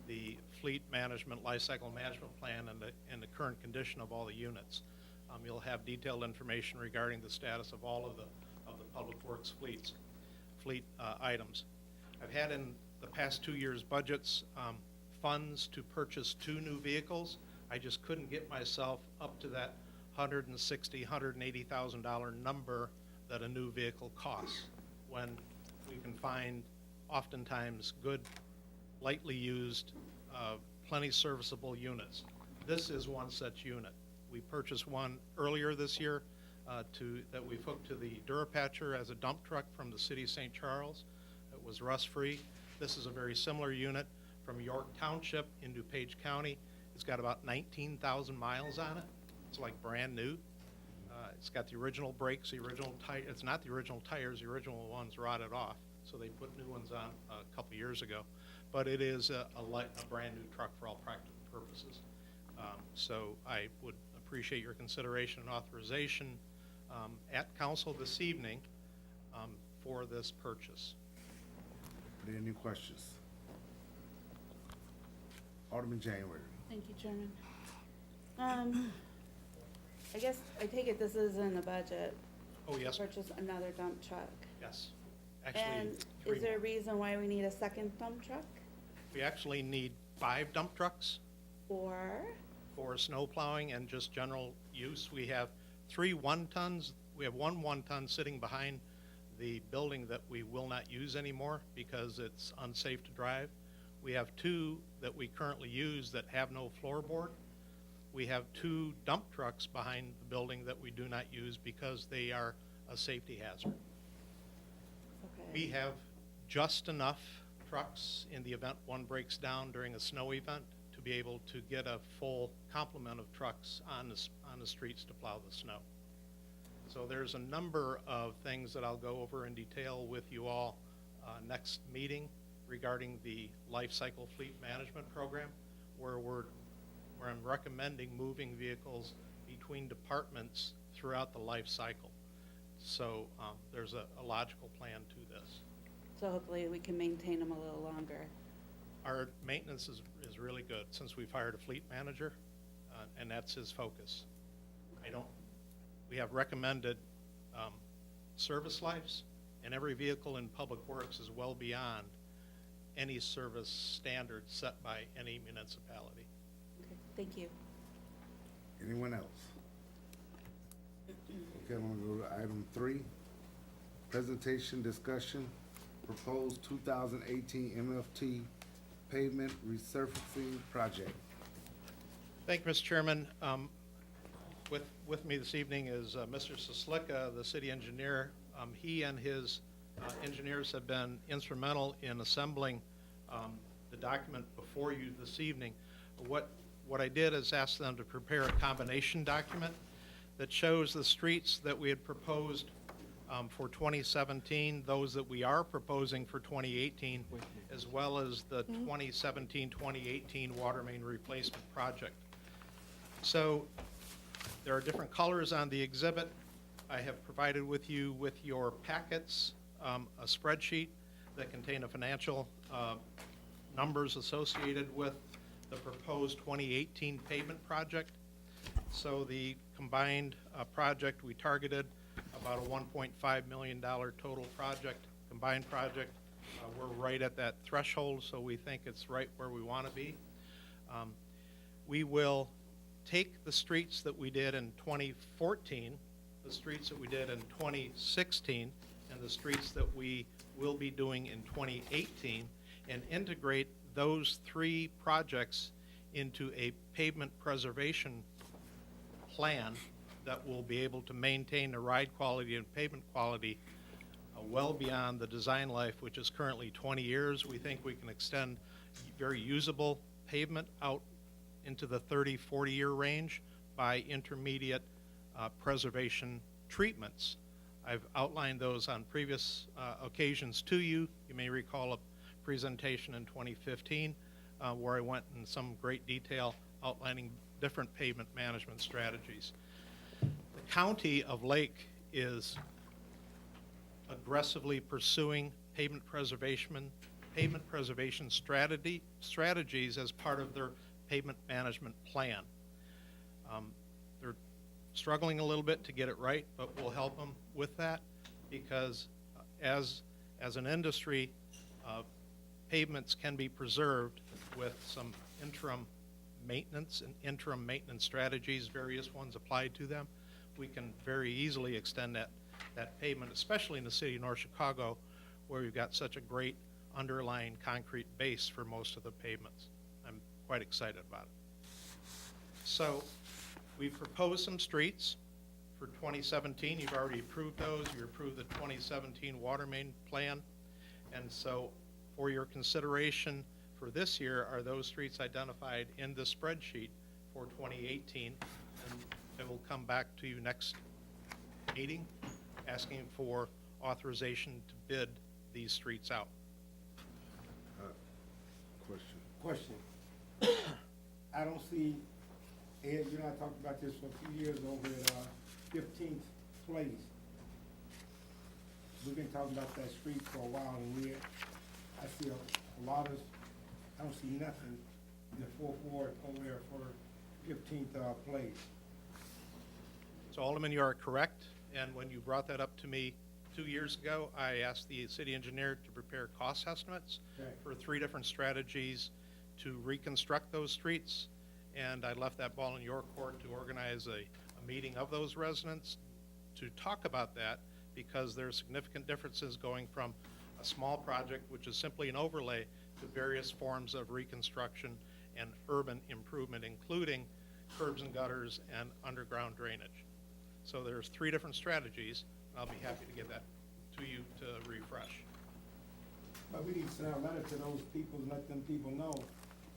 the fleet management, life cycle management plan, and the current condition of all the units. You'll have detailed information regarding the status of all of the Public Works fleet items. I've had in the past 2 years' budgets funds to purchase 2 new vehicles. I just couldn't get myself up to that $160,000, $180,000 number that a new vehicle costs, when we can find oftentimes good, lightly used, plenty serviceable units. This is one such unit. We purchased one earlier this year that we hooked to the Durapatcher as a dump truck from the city of St. Charles. It was rust-free. This is a very similar unit from York Township in DuPage County. It's got about 19,000 miles on it. It's like brand new. It's got the original brakes, the original tire. It's not the original tires. The original ones rotted off. so they put new ones on a couple years ago. But it is a brand-new truck for all practical purposes. So I would appreciate your consideration and authorization at council this evening for this purchase. Are there any questions? Alderman January. Thank you, Chairman. I guess, I take it this is in the budget. Oh, yes, Purchase another dump truck. yes. And Actually, 3 is there a more. reason why we need a second dump truck? We actually need 5 dump trucks Or, for snow plowing and just general use. We have 3 1-tons. We have 1 1-ton sitting behind the building that we will not use anymore because it's unsafe to drive. We have 2 that we currently use that have no floorboard. We have 2 dump trucks behind the building that we do not use because they are a safety hazard. okay. We have just enough trucks in the event one breaks down during a snow event to be able to get a full complement of trucks on the streets to plow the snow. So there's a number of things that I'll go over in detail with you all next meeting regarding the life cycle fleet management program, where I'm recommending moving vehicles between departments throughout the life cycle. So there's a logical plan to this. So hopefully we can maintain them a little longer. Our maintenance is really good since we've hired a fleet manager, and that's his focus. We have recommended service lives, and every vehicle in Public Works is well beyond any service standards set by any municipality. Okay, thank you. Anyone else? Okay, I'm gonna go to item 3. Presentation, discussion, proposed 2018 MFT pavement resurfacing project. Thank you, Mr. Chairman. With me this evening is Mr. Sislicka, the city engineer. He and his engineers have been instrumental in assembling the document before you this evening. What I did is ask them to prepare a combination document that shows the streets that we had proposed for 2017, those that we are proposing for 2018, as well as the 2017-2018 water main replacement project. So there are different colors on the exhibit. I have provided with you with your packets a spreadsheet that contain a financial numbers associated with the proposed 2018 pavement project. So the combined project, we targeted about a $1.5 million total project, combined project. We're right at that threshold, so we think it's right where we want to be. We will take the streets that we did in 2014, the streets that we did in 2016, and the streets that we will be doing in 2018, and integrate those 3 projects into a pavement preservation plan that will be able to maintain the ride quality and pavement quality well beyond the design life, which is currently 20 years. We think we can extend very usable pavement out into the 30, 40-year range by intermediate preservation treatments. I've outlined those on previous occasions to you. You may recall a presentation in 2015 where I went in some great detail outlining different pavement management strategies. The County of Lake is aggressively pursuing pavement preservation strategies as part of their pavement management plan. They're struggling a little bit to get it right, but we'll help them with that because as an industry, pavements can be preserved with some interim maintenance strategies, various ones applied to them. We can very easily extend that pavement, especially in the city of North Chicago, where we've got such a great underlying concrete base for most of the pavements. I'm quite excited about it. So we've proposed some streets for 2017. You've already approved those. You approved the 2017 water main plan. And so for your consideration for this year are those streets identified in the spreadsheet for 2018. And I will come back to you next meeting asking for authorization to bid these streets out. Question. I don't see, Ed, you and I talked about this for a few years over at 15th Place. We've been talking about that street for a while, and I see a lot of, I don't see nothing in the fourth ward over there for 15th Place. So Alderman, you are correct, and when you brought that up to me 2 years ago, I asked the city engineer to prepare cost estimates Okay. for 3 different strategies to reconstruct those streets, and I left that ball in your court to organize a meeting of those residents to talk about that, because there are significant differences going from a small project, which is simply an overlay, to various forms of reconstruction and urban improvement, including curbs and gutters and underground drainage. So there's 3 different strategies. I'll be happy to give that to you to refresh. But we need to send out a letter to those people and let them people know,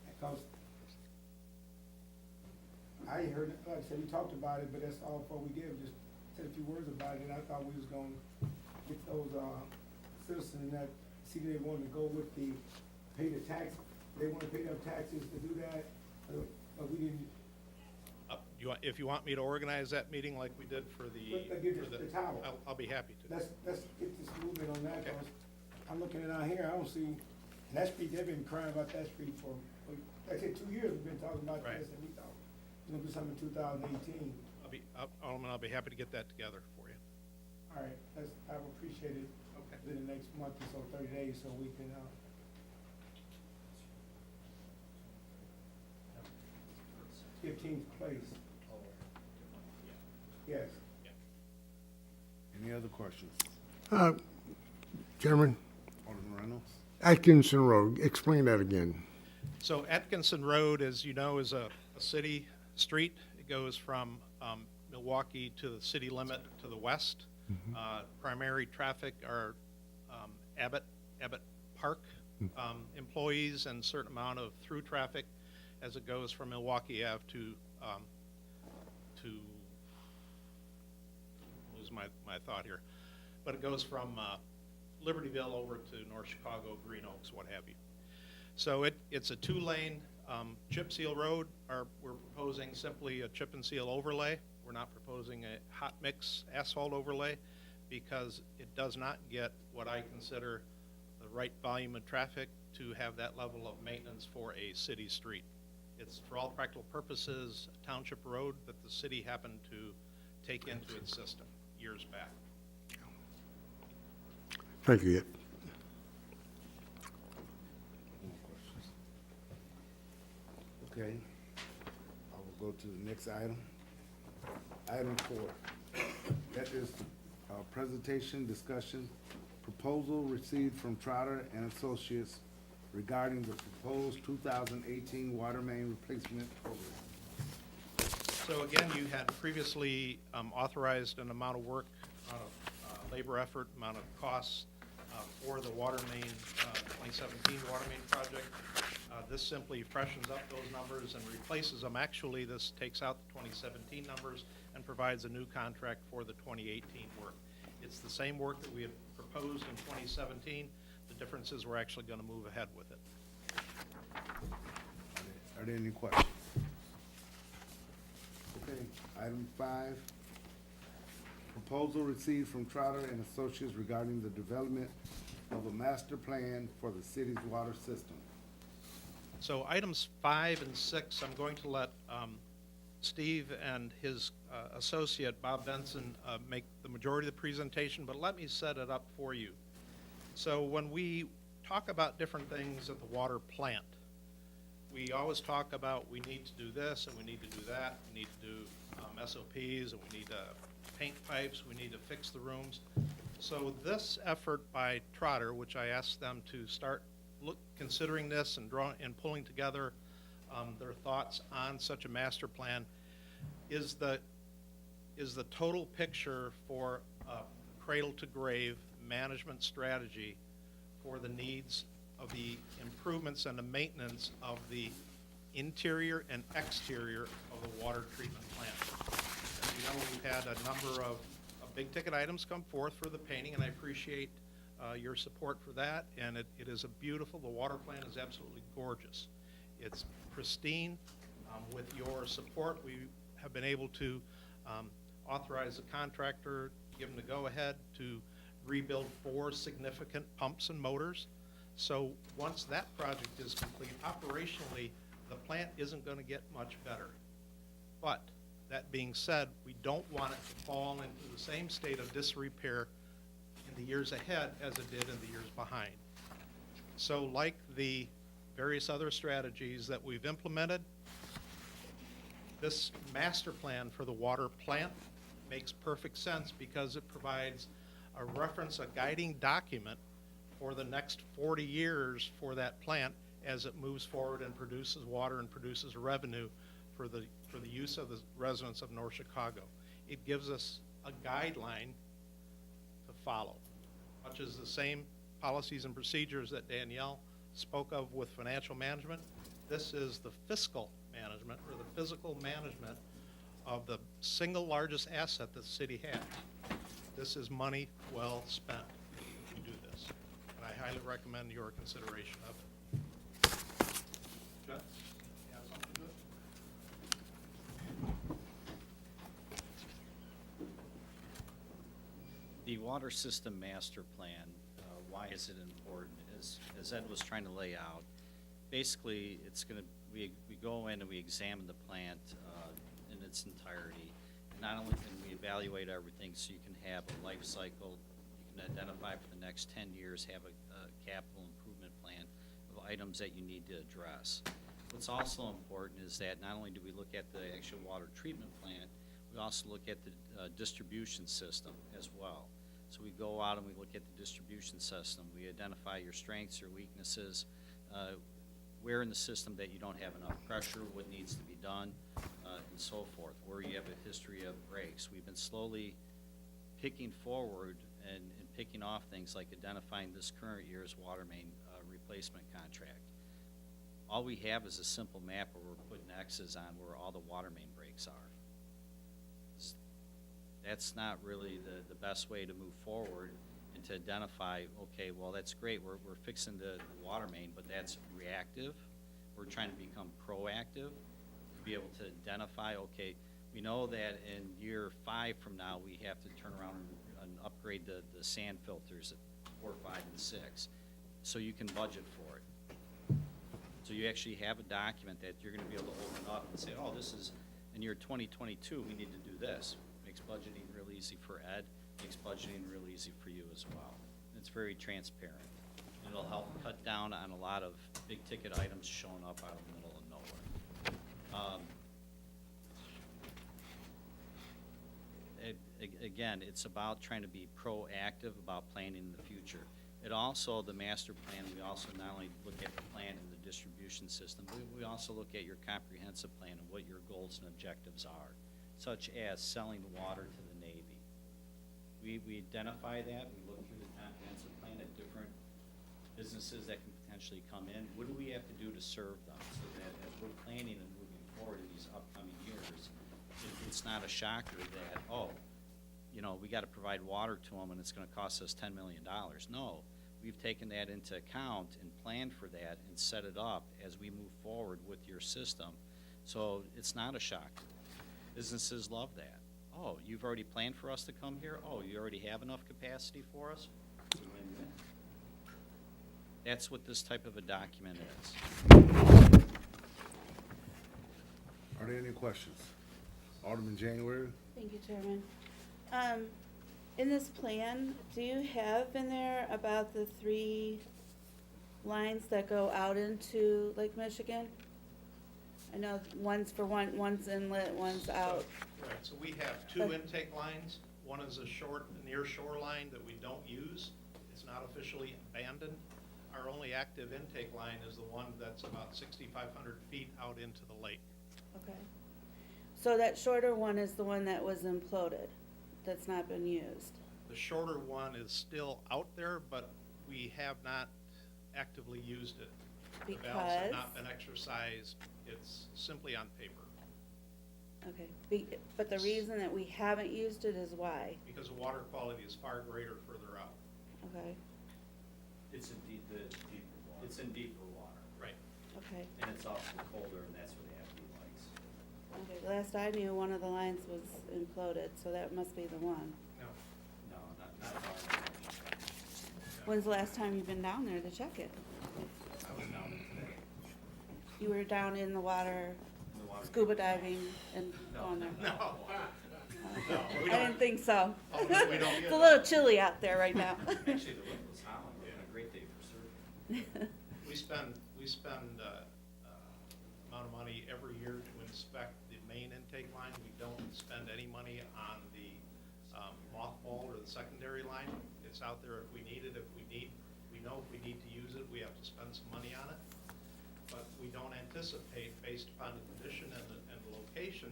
because I heard, like I said, we talked about it, but that's all for we did, just said a few words about it, and I thought we was gonna get those, citizens that, see, they wanted to go with the, pay the tax, they wanna pay their taxes to do that, but we didn't. If you want me to organize that meeting like we did for the, Get the tower. I'll be happy to. Let's get this movement on that, Okay. cause I'm looking at out here, I don't see, and that street, they've been crying about that street for, like I said, 2 years we've been talking about Right. this, and we thought it was gonna be something in 2018. Alderman, I'll be happy to get that together for you. All right, I would appreciate it within the next month or so, 30 days, so we can, 15th Place. Yes. Any other questions? Chairman, Alderman Reynolds? Atkinson Road, explain that again. So Atkinson Road, as you know, is a city street. It goes from Milwaukee to the city limit to the west. Primary traffic are Abbott Park employees, and a certain amount of through traffic as it goes from Milwaukee Ave to lose my thought here. But it goes from Libertyville over to North Chicago, Green Oaks, what have you. So it's a 2-lane chip seal road. We're proposing simply a chip and seal overlay. We're not proposing a hot mix asphalt overlay, because it does not get what I consider the right volume of traffic to have that level of maintenance for a city street. It's, for all practical purposes, a township road that the city happened to take into its system years back. Thank you, Ed. Okay, I will go to the next item. Item 4, that is presentation, discussion, proposal received from Trotter and Associates regarding the proposed 2018 water main replacement program. So again, you had previously authorized an amount of work, amount of labor effort, amount of costs for the water main, 2017 water main project. This simply freshens up those numbers and replaces them. Actually, this takes out the 2017 numbers and provides a new contract for the 2018 work. It's the same work that we had proposed in 2017. The difference is we're actually going to move ahead with it. Are there any questions? Okay, item 5, proposal received from Trotter and Associates regarding the development of a master plan for the city's water system. So items 5 and 6, I'm going to let Steve and his associate, Bob Benson, make the majority of the presentation, but let me set it up for you. So when we talk about different things at the water plant, we always talk about we need to do this and we need to do that. We need to do SOPs, and we need to paint pipes, we need to fix the rooms. So this effort by Trotter, which I asked them to start considering this and pulling together their thoughts on such a master plan, is the total picture for a cradle to grave management strategy for the needs of the improvements and the maintenance of the interior and exterior of the water treatment plant. As you know, we've had a number of big ticket items come forth for the painting, and I appreciate your support for that, and it is a beautiful, the water plant is absolutely gorgeous. It's pristine. With your support, we have been able to authorize the contractor, give them the go-ahead to rebuild 4 significant pumps and motors. So once that project is complete, operationally, the plant isn't going to get much better. But that being said, we don't want it to fall into the same state of disrepair in the years ahead as it did in the years behind. So like the various other strategies that we've implemented, this master plan for the water plant makes perfect sense because it provides a reference, a guiding document for the next 40 years for that plant as it moves forward and produces water and produces revenue for the use of the residents of North Chicago. It gives us a guideline to follow, much as the same policies and procedures that Danielle spoke of with financial management. This is the fiscal management, or the physical management of the single largest asset that the city has. This is money well spent if you do this, and I highly recommend your consideration of it. Jeff, you have something to do? The water system master plan, why is it important? As Ed was trying to lay out, basically, it's going to, we go in and we examine the plant in its entirety. And not only can we evaluate everything so you can have a life cycle, you can identify for the next 10 years, have a capital improvement plan of items that you need to address. What's also important is that not only do we look at the actual water treatment plant, we also look at the distribution system as well. So we go out and we look at the distribution system. We identify your strengths, your weaknesses, where in the system that you don't have enough pressure, what needs to be done, and so forth, where you have a history of breaks. We've been slowly picking forward and picking off things like identifying this current year's water main replacement contract. All we have is a simple map where we're putting X's on where all the water main breaks are. That's not really the best way to move forward and to identify, okay, well, that's great, we're fixing the water main, but that's reactive. We're trying to become proactive, to be able to identify, okay, we know that in year 5 from now, we have to turn around and upgrade the sand filters at 4, 5, and 6, so you can budget for it. So you actually have a document that you're going to be able to open up and say, oh, this is, in year 2022, we need to do this. Makes budgeting real easy for Ed, makes budgeting real easy for you as well. It's very transparent. It'll help cut down on a lot of big-ticket items showing up out of the middle of nowhere. Again, it's about trying to be proactive about planning in the future. It also, the master plan, we also not only look at the plan and the distribution system, we also look at your comprehensive plan and what your goals and objectives are, such as selling water to the Navy. We identify that, we look through the comprehensive plan at different businesses that can potentially come in. What do we have to do to serve them so that as we're planning and moving forward in these upcoming years, it's not a shocker that, oh, you know, we got to provide water to them and it's going to cost us $10 million. No, we've taken that into account and planned for that and set it up as we move forward with your system. So it's not a shocker. Businesses love that. Oh, you've already planned for us to come here? Oh, you already have enough capacity for us? It's a win-win. That's what this type of a document is. Are there any questions? Alderman January? Thank you, Chairman. In this plan, do you have in there about the 3 lines that go out into Lake Michigan? I know one's for one's inlet, one's out. Right, so we have 2 intake lines. One is a short, near shore line that we don't use. It's not officially abandoned. Our only active intake line is the one that's about 6,500 feet out into the lake. Okay. So that shorter one is the one that was imploded, that's not been used? The shorter one is still out there, but we have not actively used it. The valves have not been exercised. It's simply on paper. Okay, but the reason that we haven't used it is why? Because the water quality is far greater further out. Okay. It's in it's in deeper water. Right. Okay. And it's also colder, and that's where they have the lights. Okay, last I knew, one of the lines was imploded, so that must be the one. No. No, not far. When's the last time you've been down there to check it? I was down there today. You were down in the water, In the water. scuba diving and No, going there? No. Okay. No, we I don't. didn't think so. Oh, no, we don't. It's a little chilly out there right now. Actually, the wind was howling. It was a great day for surfing. We spend amount of money every year to inspect the main intake line. We don't spend any money on the mothball or the secondary line. It's out there if we need it. We know if we need to use it, we have to spend some money on it. But we don't anticipate, based upon the condition and the location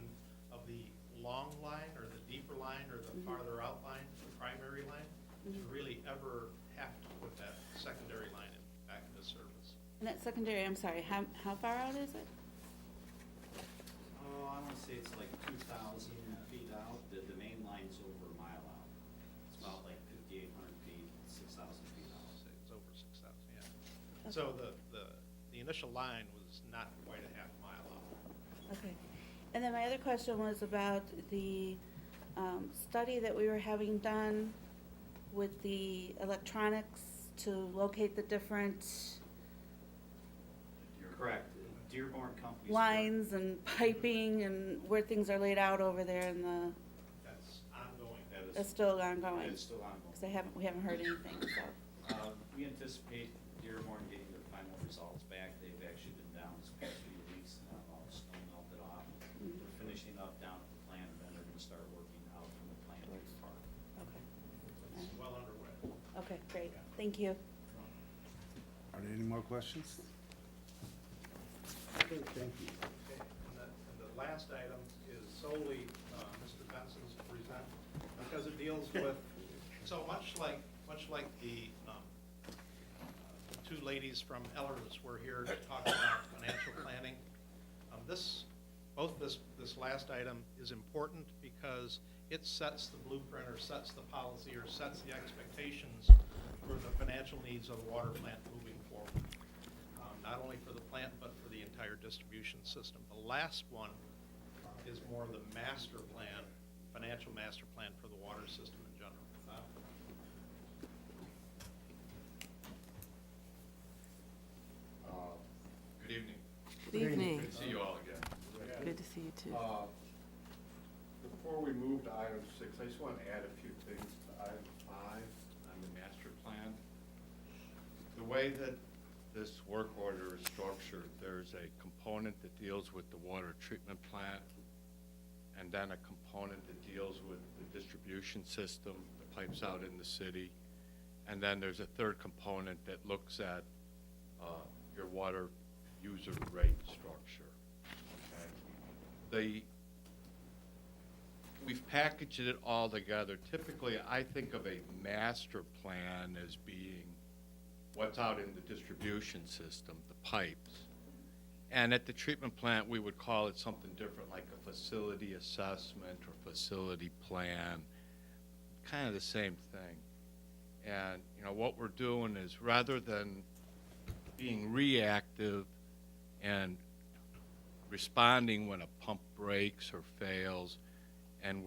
of the long line or the deeper line or the farther out line, the primary line, to really ever have to put that secondary line back into service. And that secondary, I'm sorry, how far out is it? Oh, I want to say it's like 2,000 feet out. The main line's over a mile out. It's about like 5,800 feet, 6,000 feet out. It's over 6,000, yeah. So the initial line was not quite a half mile out. Okay. And then my other question was about the study that we were having done with the electronics to locate the different You're correct. Dearborn Company's. lines and piping and where things are laid out over there in the, That's ongoing. it's still ongoing? It's still ongoing. Because we haven't heard anything, so. We anticipate Dearborn getting their final results back. They've actually been down this past few weeks, all the snow melted off. They're finishing up down at the plant, and then they're gonna start working out from the plant to the park. Okay. It's well underway. Okay, great. Thank you. Are there any more questions? Okay, thank you. Okay, and the last item is solely Mr. Benson's to present, because it deals with, so much like the two ladies from Eller's were here to talk about financial planning. This last item is important because it sets the blueprint or sets the policy or sets the expectations for the financial needs of the water plant moving forward. Not only for the plant, but for the entire distribution system. The last one is more of the master plan, financial master plan for the water system in general. Good evening. Good evening. Good to see you all again. Good to see you too. Before we move to item 6, I just want to add a few things to item 5 on the master plan. The way that this work order is structured, there's a component that deals with the water treatment plant, and then a component that deals with the distribution system, the pipes out in the city, and then there's a third component that looks at your water user rate structure. Okay. We've packaged it all together. Typically, I think of a master plan as being what's out in the distribution system, the pipes. And at the treatment plant, we would call it something different, like a facility assessment or facility plan, kind of the same thing. And, you know, what we're doing is rather than being reactive and responding when a pump breaks or fails, and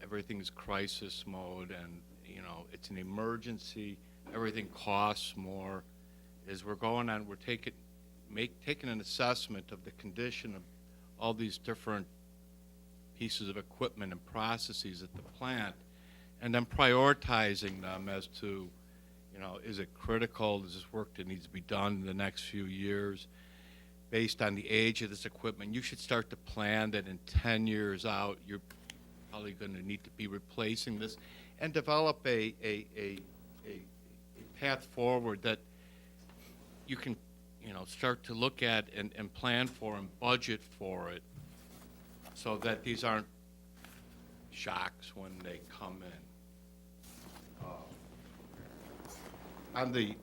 everything's crisis mode, and you know it's an emergency, everything costs more, is we're taking an assessment of the condition of all these different pieces of equipment and processes at the plant, and then prioritizing them as to, you know, is it critical, is this work that needs to be done in the next few years? Based on the age of this equipment, you should start to plan that in 10 years out, you're probably going to need to be replacing this, and develop a path forward that you can, you know, start to look at and plan for and budget for it, so that these aren't shocks when they come in. On the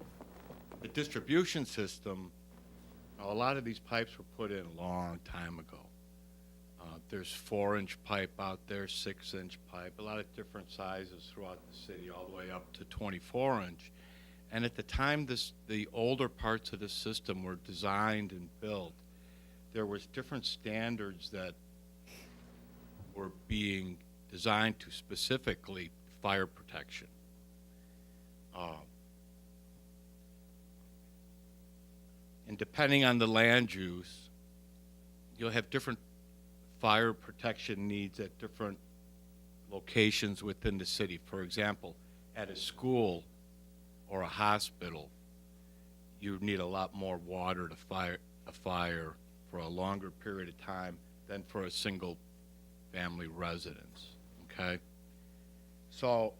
distribution system, a lot of these pipes were put in a long time ago. There's 4-inch pipe out there, 6-inch pipe, a lot of different sizes throughout the city, all the way up to 24-inch. And at the time the older parts of the system were designed and built, there was different standards that were being designed to specifically fire protection. And depending on the land use, you'll have different fire protection needs at different locations within the city. For example, at a school or a hospital, you need a lot more water to fight a fire for a longer period of time than for a single family residence, okay? So,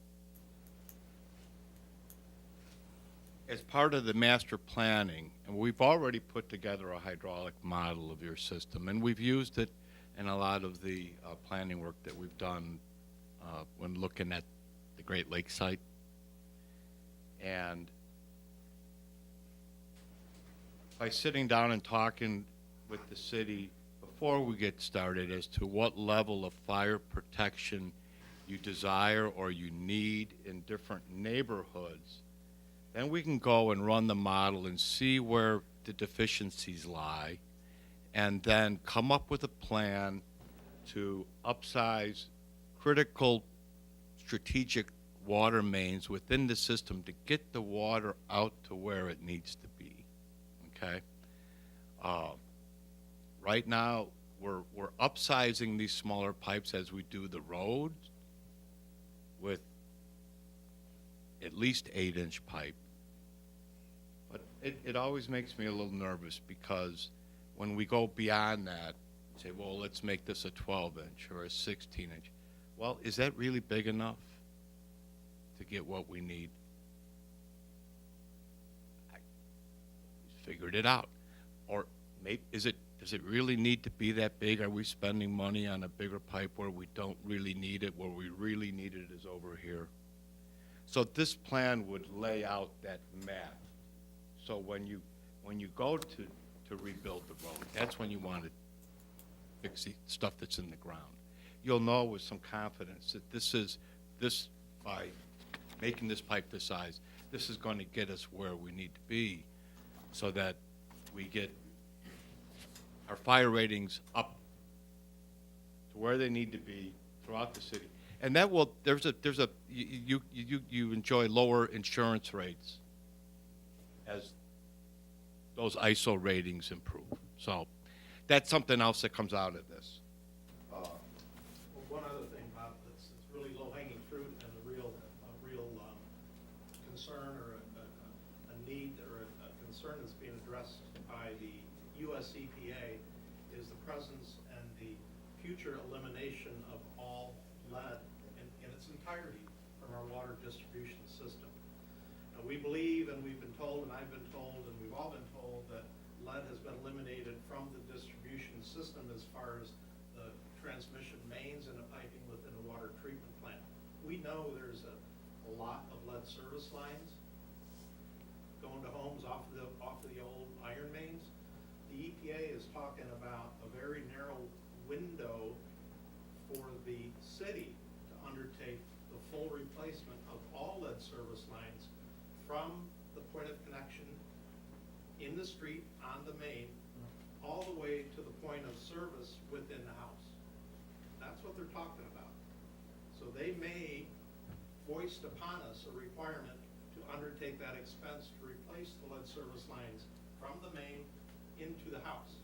as part of the master planning, and we've already put together a hydraulic model of your system, and we've used it in a lot of the planning work that we've done when looking at the Great Lakes site. And by sitting down and talking with the city before we get started as to what level of fire protection you desire or you need in different neighborhoods, then we can go and run the model and see where the deficiencies lie, and then come up with a plan to upsize critical strategic water mains within the system to get the water out to where it needs to be, okay? Right now, we're upsizing these smaller pipes as we do the roads with at least 8-inch pipe. But it always makes me a little nervous, because when we go beyond that, say, well, let's make this a 12-inch or a 16-inch. Well, is that really big enough to get what we need? I figured it out. Or maybe, does it really need to be that big? Are we spending money on a bigger pipe where we don't really need it? Where we really need it is over here. So this plan would lay out that map. So when you go to rebuild the road, that's when you want to fix the stuff that's in the ground. You'll know with some confidence that this by making this pipe this size, this is going to get us where we need to be, so that we get our fire ratings up to where they need to be throughout the city. And that will, you enjoy lower insurance rates as those ISO ratings improve. So that's something else that comes out of this. Well, one other thing, Bob, that's really low-hanging fruit and a real concern or a need or a concern that's being addressed by the US EPA is the presence and the future elimination of all lead in its entirety from our water distribution system. Now, we believe, and we've been told, and I've been told, and we've all been told, that lead has been eliminated from the distribution system as far as the transmission mains and the piping within a water treatment plant. We know there's a lot of lead service lines going to homes off of the old iron mains. The EPA is talking about a very narrow window for the city to undertake the full replacement of all lead service lines from the point of connection in the street on the main all the way to the point of service within the house. That's what they're talking about. So they may foist upon us a requirement to undertake that expense to replace the lead service lines from the main into the house.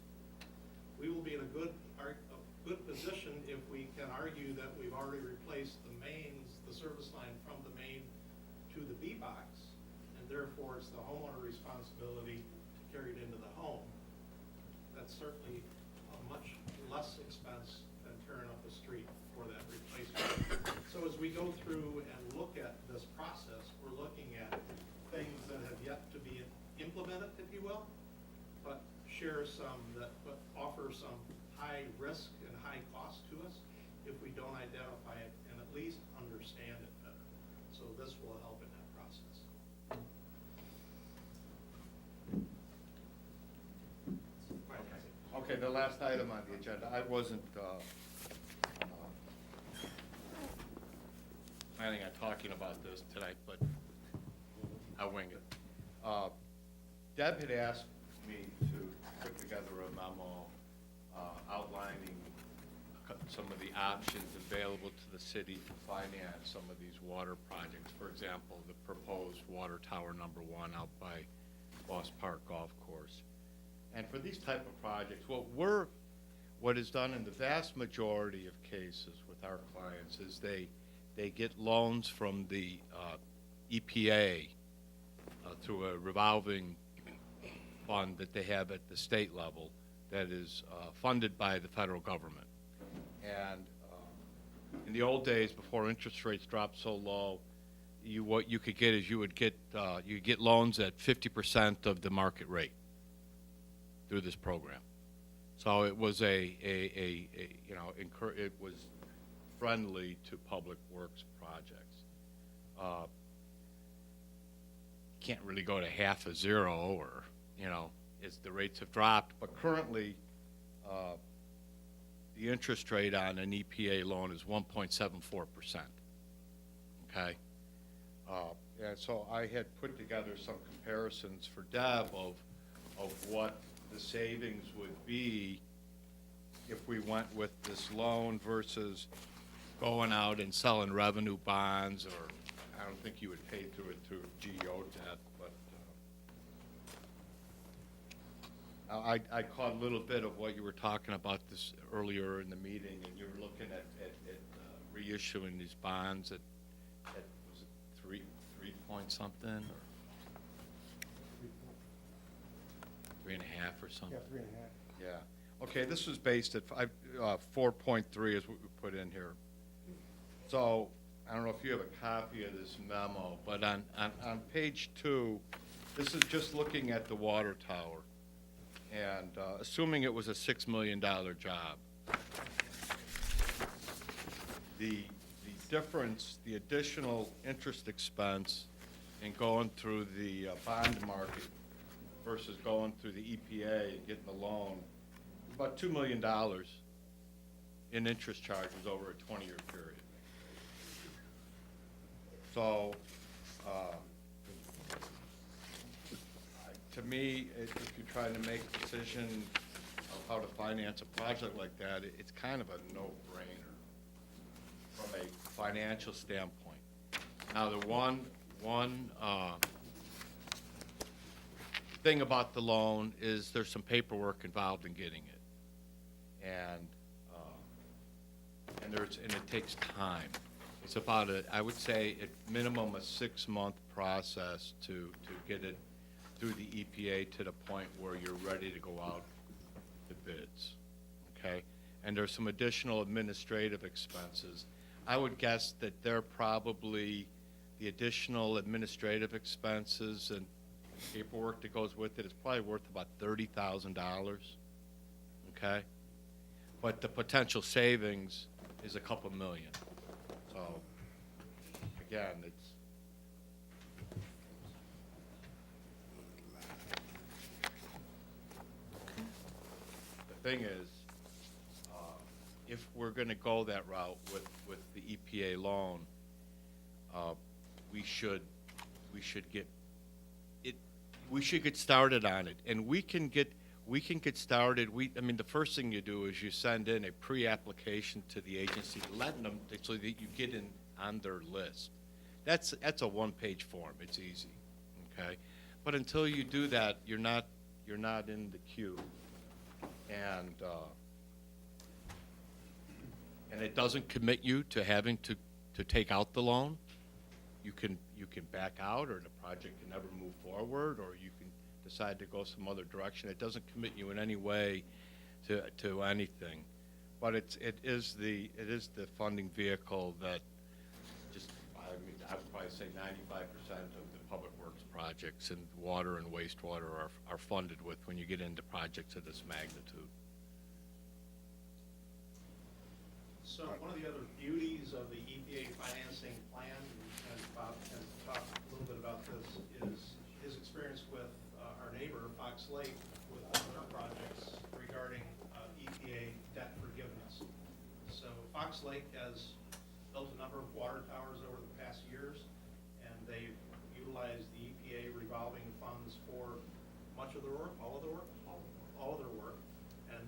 We will be in a good position if we can argue that we've already replaced the mains, the service line from the main to the B box, and therefore it's the homeowner responsibility to carry it into the home. That's certainly a much less expense than tearing up a street for that replacement. So as we go through and look at this process, we're looking at things that have yet to be implemented, if you will, but but offer some high risk and high cost to us if we don't identify it and at least understand it better. So this will help in that process. Okay, the last item on the agenda. I wasn't planning on talking about this tonight, but I'll wing it. Deb had asked me to put together a memo outlining some of the options available to the city to finance some of these water projects. For example, the proposed water tower number 1 out by Boss Park Golf Course. And for these type of projects, what is done in the vast majority of cases with our clients is they get loans from the EPA through a revolving fund that they have at the state level that is funded by the federal government. And in the old days, before interest rates dropped so low, what you could get is you get loans at 50% of the market rate through this program. So it was it was friendly to public works projects. Can't really go to half a zero, or as the rates have dropped. But currently, the interest rate on an EPA loan is 1.74%. Okay. And so I had put together some comparisons for Deb of what the savings would be if we went with this loan versus going out and selling revenue bonds, or I don't think you would pay through it through GO debt, but I caught a little bit of what you were talking about this earlier in the meeting, and you were looking at reissuing these bonds at was it 3 point something, or 3.5 or something? Yeah, 3.5. Yeah. Okay, this was based at 4.3 is what we put in here. So I don't know if you have a copy of this memo, but on page 2, this is just looking at the water tower. And assuming it was a $6 million job, the difference, the additional interest expense in going through the bond market versus going through the EPA and getting the loan, about $2 million in interest charges over a 20-year period. So, to me, if you're trying to make a decision of how to finance a project like that, it's kind of a no-brainer from a financial standpoint. Now, the one thing about the loan is there's some paperwork involved in getting it, and it takes time. It's about I would say at minimum a 6-month process to get it through the EPA to the point where you're ready to go out to bids, okay? And there's some additional administrative expenses. I would guess that they're probably, the additional administrative expenses and paperwork that goes with it is probably worth about $30,000, okay? But the potential savings is a couple million. So, again, it's, the thing is, if we're going to go that route with the EPA loan, we should get started on it, and we can get started. I mean, the first thing you do is you send in a pre-application to the agency, letting them so that you get in on their list. That's a one-page form. It's easy, okay? But until you do that, you're not in the queue, and it doesn't commit you to having to take out the loan. You can back out, or the project can never move forward, or you can decide to go some other direction. It doesn't commit you in any way to anything, but it is the funding vehicle that I would probably say 95% of the public works projects in water and wastewater are funded with when you get into projects of this magnitude. So one of the other beauties of the EPA financing plan, and Bob can talk a little bit about this, is his experience with our neighbor, Fox Lake, with one of their projects regarding EPA debt forgiveness. So Fox Lake has built a number of water towers over the past years, and they've utilized the EPA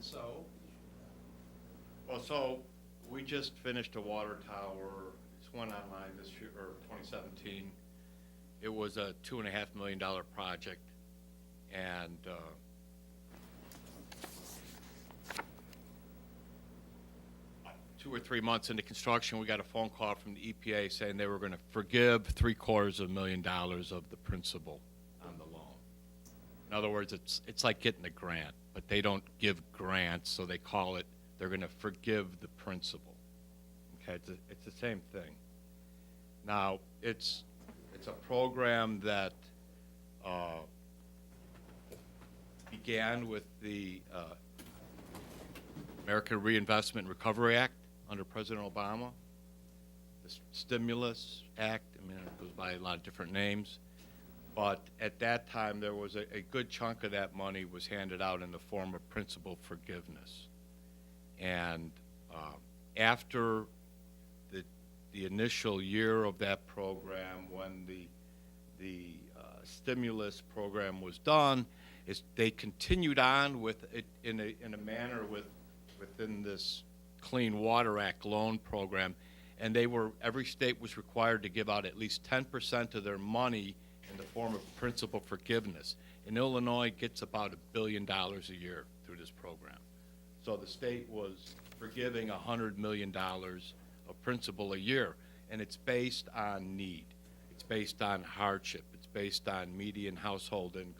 So, Well, so we just finished a water tower. It's went online this year, or 2017. It was a $2.5 million project, and 2 or 3 months into construction, we got a phone call from the EPA saying they were going to forgive $750,000 of the principal on the loan. In other words, it's like getting a grant, but they don't give grants, so they call it, they're going to forgive the principal. Okay, it's the same thing. Now, it's a program that began with the American Reinvestment and Recovery Act under President Obama, the Stimulus Act. I mean, it goes by a lot of different names. But at that time, there was a good chunk of that money was handed out in the form of principal forgiveness. And after the initial year of that program, when the stimulus program was done, they continued on with it in a manner within this Clean Water Act loan program, and every state was required to give out at least 10% of their money in the form of principal forgiveness. And Illinois gets about $1 billion a year through this program. So the state was forgiving $100 million of principal a year, and it's based on need. It's based on hardship. It's based on median household income.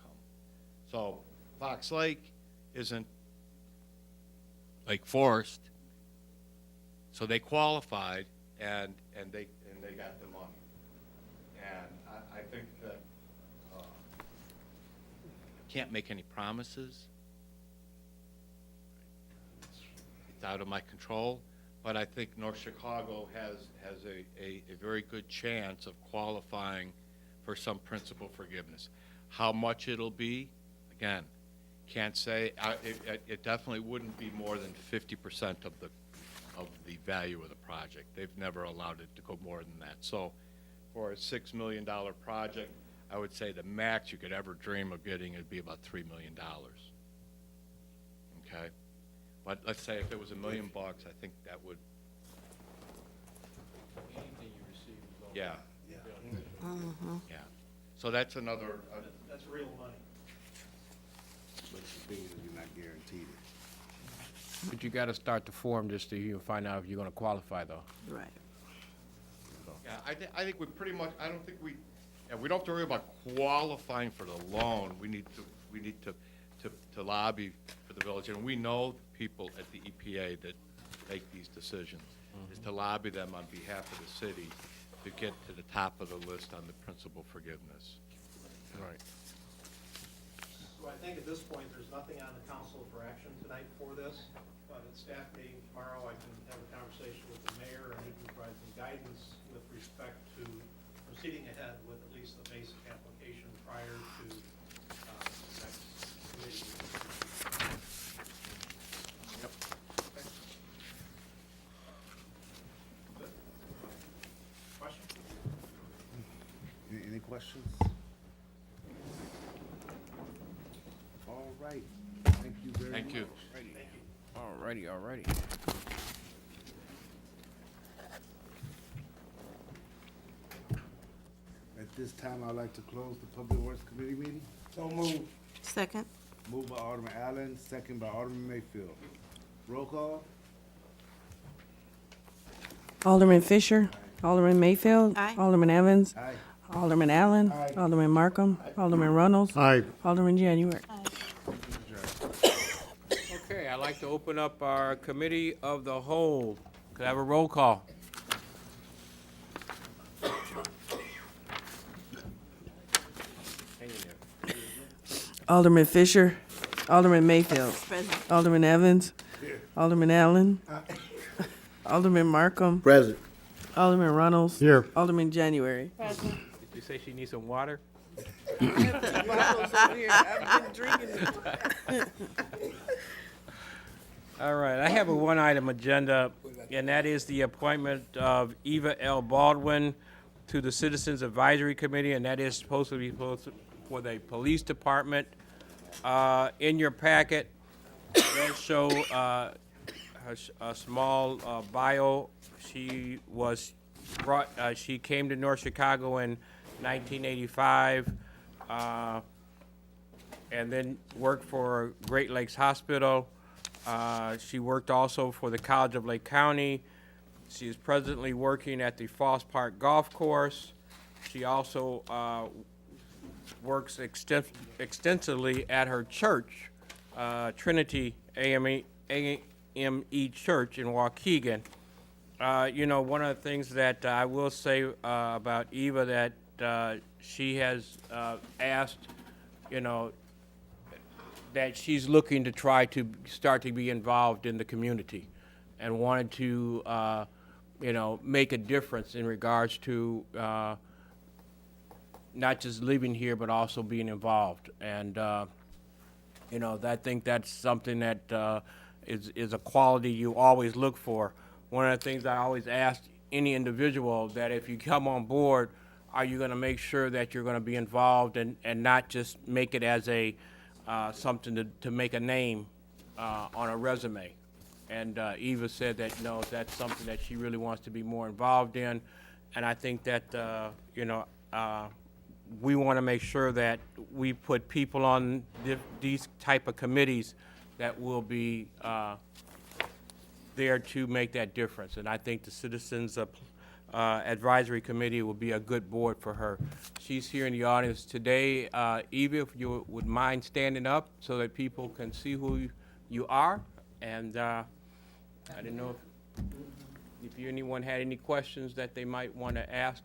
So Fox Lake isn't Lake Forest, so they qualified and they got the money. And I think that can't make any promises. It's out of my control, but I think North Chicago has a very good chance of qualifying for some principal forgiveness. How much it'll be, again, can't say. It definitely wouldn't be more than 50% of the value of the project. They've never allowed it to go more than that. So for a $6 million project, I would say the max you could ever dream of getting would be about $3 million. Okay? But let's say if it was $1 million, I think that would. Anything you receive is all. Yeah. Mm-hmm. Yeah. So that's another. that's real money. But the thing is, you're not guaranteed it. But you gotta start the form just so you can find out if you're gonna qualify, though. Right. Yeah, I think we pretty much. I don't think we don't have to worry about qualifying for the loan. We need to lobby for the village, and we know people at the EPA that make these decisions. Is to lobby them on behalf of the city to get to the top of the list on the principal forgiveness. Right. So I think at this point, there's nothing on the council for action tonight for this, but at staff meeting tomorrow, I can have a conversation with the mayor, and he can provide some guidance with respect to proceeding ahead with at least the basic application prior to the next committee. Yep. Okay. Good. Question? Any questions? All right. Thank you very much. Thank you. Alrighty. At this time, I'd like to close the Public Works Committee meeting. So move. Second. Moved by Alderman Allen, second by Alderman Mayfield. Roll call? Alderman Fisher. Alderman Mayfield. Aye. Alderman Evans. Aye. Alderman Allen. Aye. Alderman Markham. Alderman Runnels. Aye. Alderman January. Okay, I'd like to open up our committee of the whole. Could I have a roll call? Alderman Fisher. Alderman Mayfield. Present. Alderman Evans. Alderman Allen. Alderman Markham. Present. Alderman Runnels. Here. Alderman January. Present. Did you say she needs some water? All right, I have a one-item agenda, and that is the appointment of Eva L. Baldwin to the Citizens Advisory Committee, and that is supposed to be for the Police Department. In your packet that show a small bio. She was brought. She came to North Chicago in 1985, and then worked for Great Lakes Hospital. She worked also for the College of Lake County. She is presently working at the Foss Park Golf Course. She also works extensively at her church, Trinity AME Church in Waukegan. You know, one of the things that I will say about Eva that she has asked, you know, that she's looking to try to start to be involved in the community and wanted to, you know, make a difference in regards to not just living here, but also being involved. And, you know, I think that's something that is a quality you always look for. One of the things I always ask any individual that if you come on board, are you going to make sure that you're going to be involved and not just make it as a something to make a name on a resume. And Eva said that, no, that's something that she really wants to be more involved in. And I think that, you know, we want to make sure that we put people on these type of committees that will be there to make that difference. And I think the Citizens Advisory Committee will be a good board for her. She's here in the audience today. Eva, if you would mind standing up so that people can see who you are. And I didn't know if anyone had any questions that they might want to ask.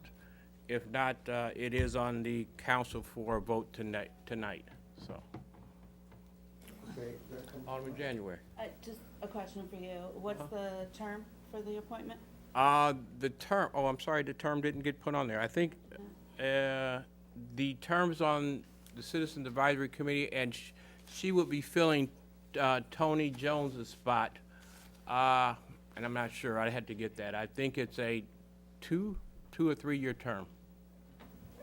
If not, it is on the council for a vote tonight. So, Alderman January. Just a question for you. What's the term for the appointment? The term, oh, I'm sorry, the term didn't get put on there. I think the terms on the Citizens Advisory Committee, and she will be filling Tony Jones's spot. And I'm not sure, I had to get that. I think it's a two or 3 year term.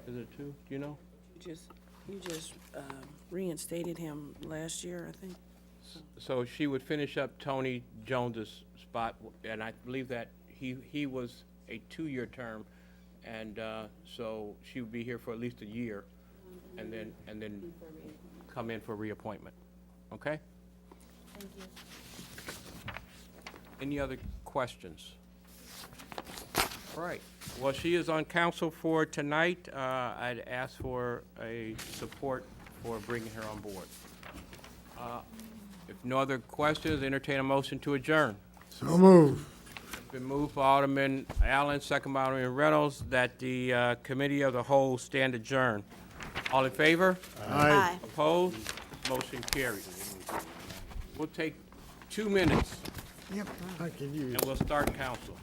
Is it 2, do you know? You just reinstated him last year, I think. So she would finish up Tony Jones's spot, and I believe that he was a 2 year term, and so she would be here for at least a year, and then come in for reappointment. Okay? Thank you. Any other questions? All right. Well, she is on council for tonight. I'd ask for a support for bringing her on board. If no other questions, entertain a motion to adjourn. So moved. Been moved by Alderman Allen, second by Alderman Reynolds, that the committee of the whole stand adjourned. All in favor? Aye. Opposed? Motion carried. We'll take 2 minutes, Yep, I can use. and we'll start council.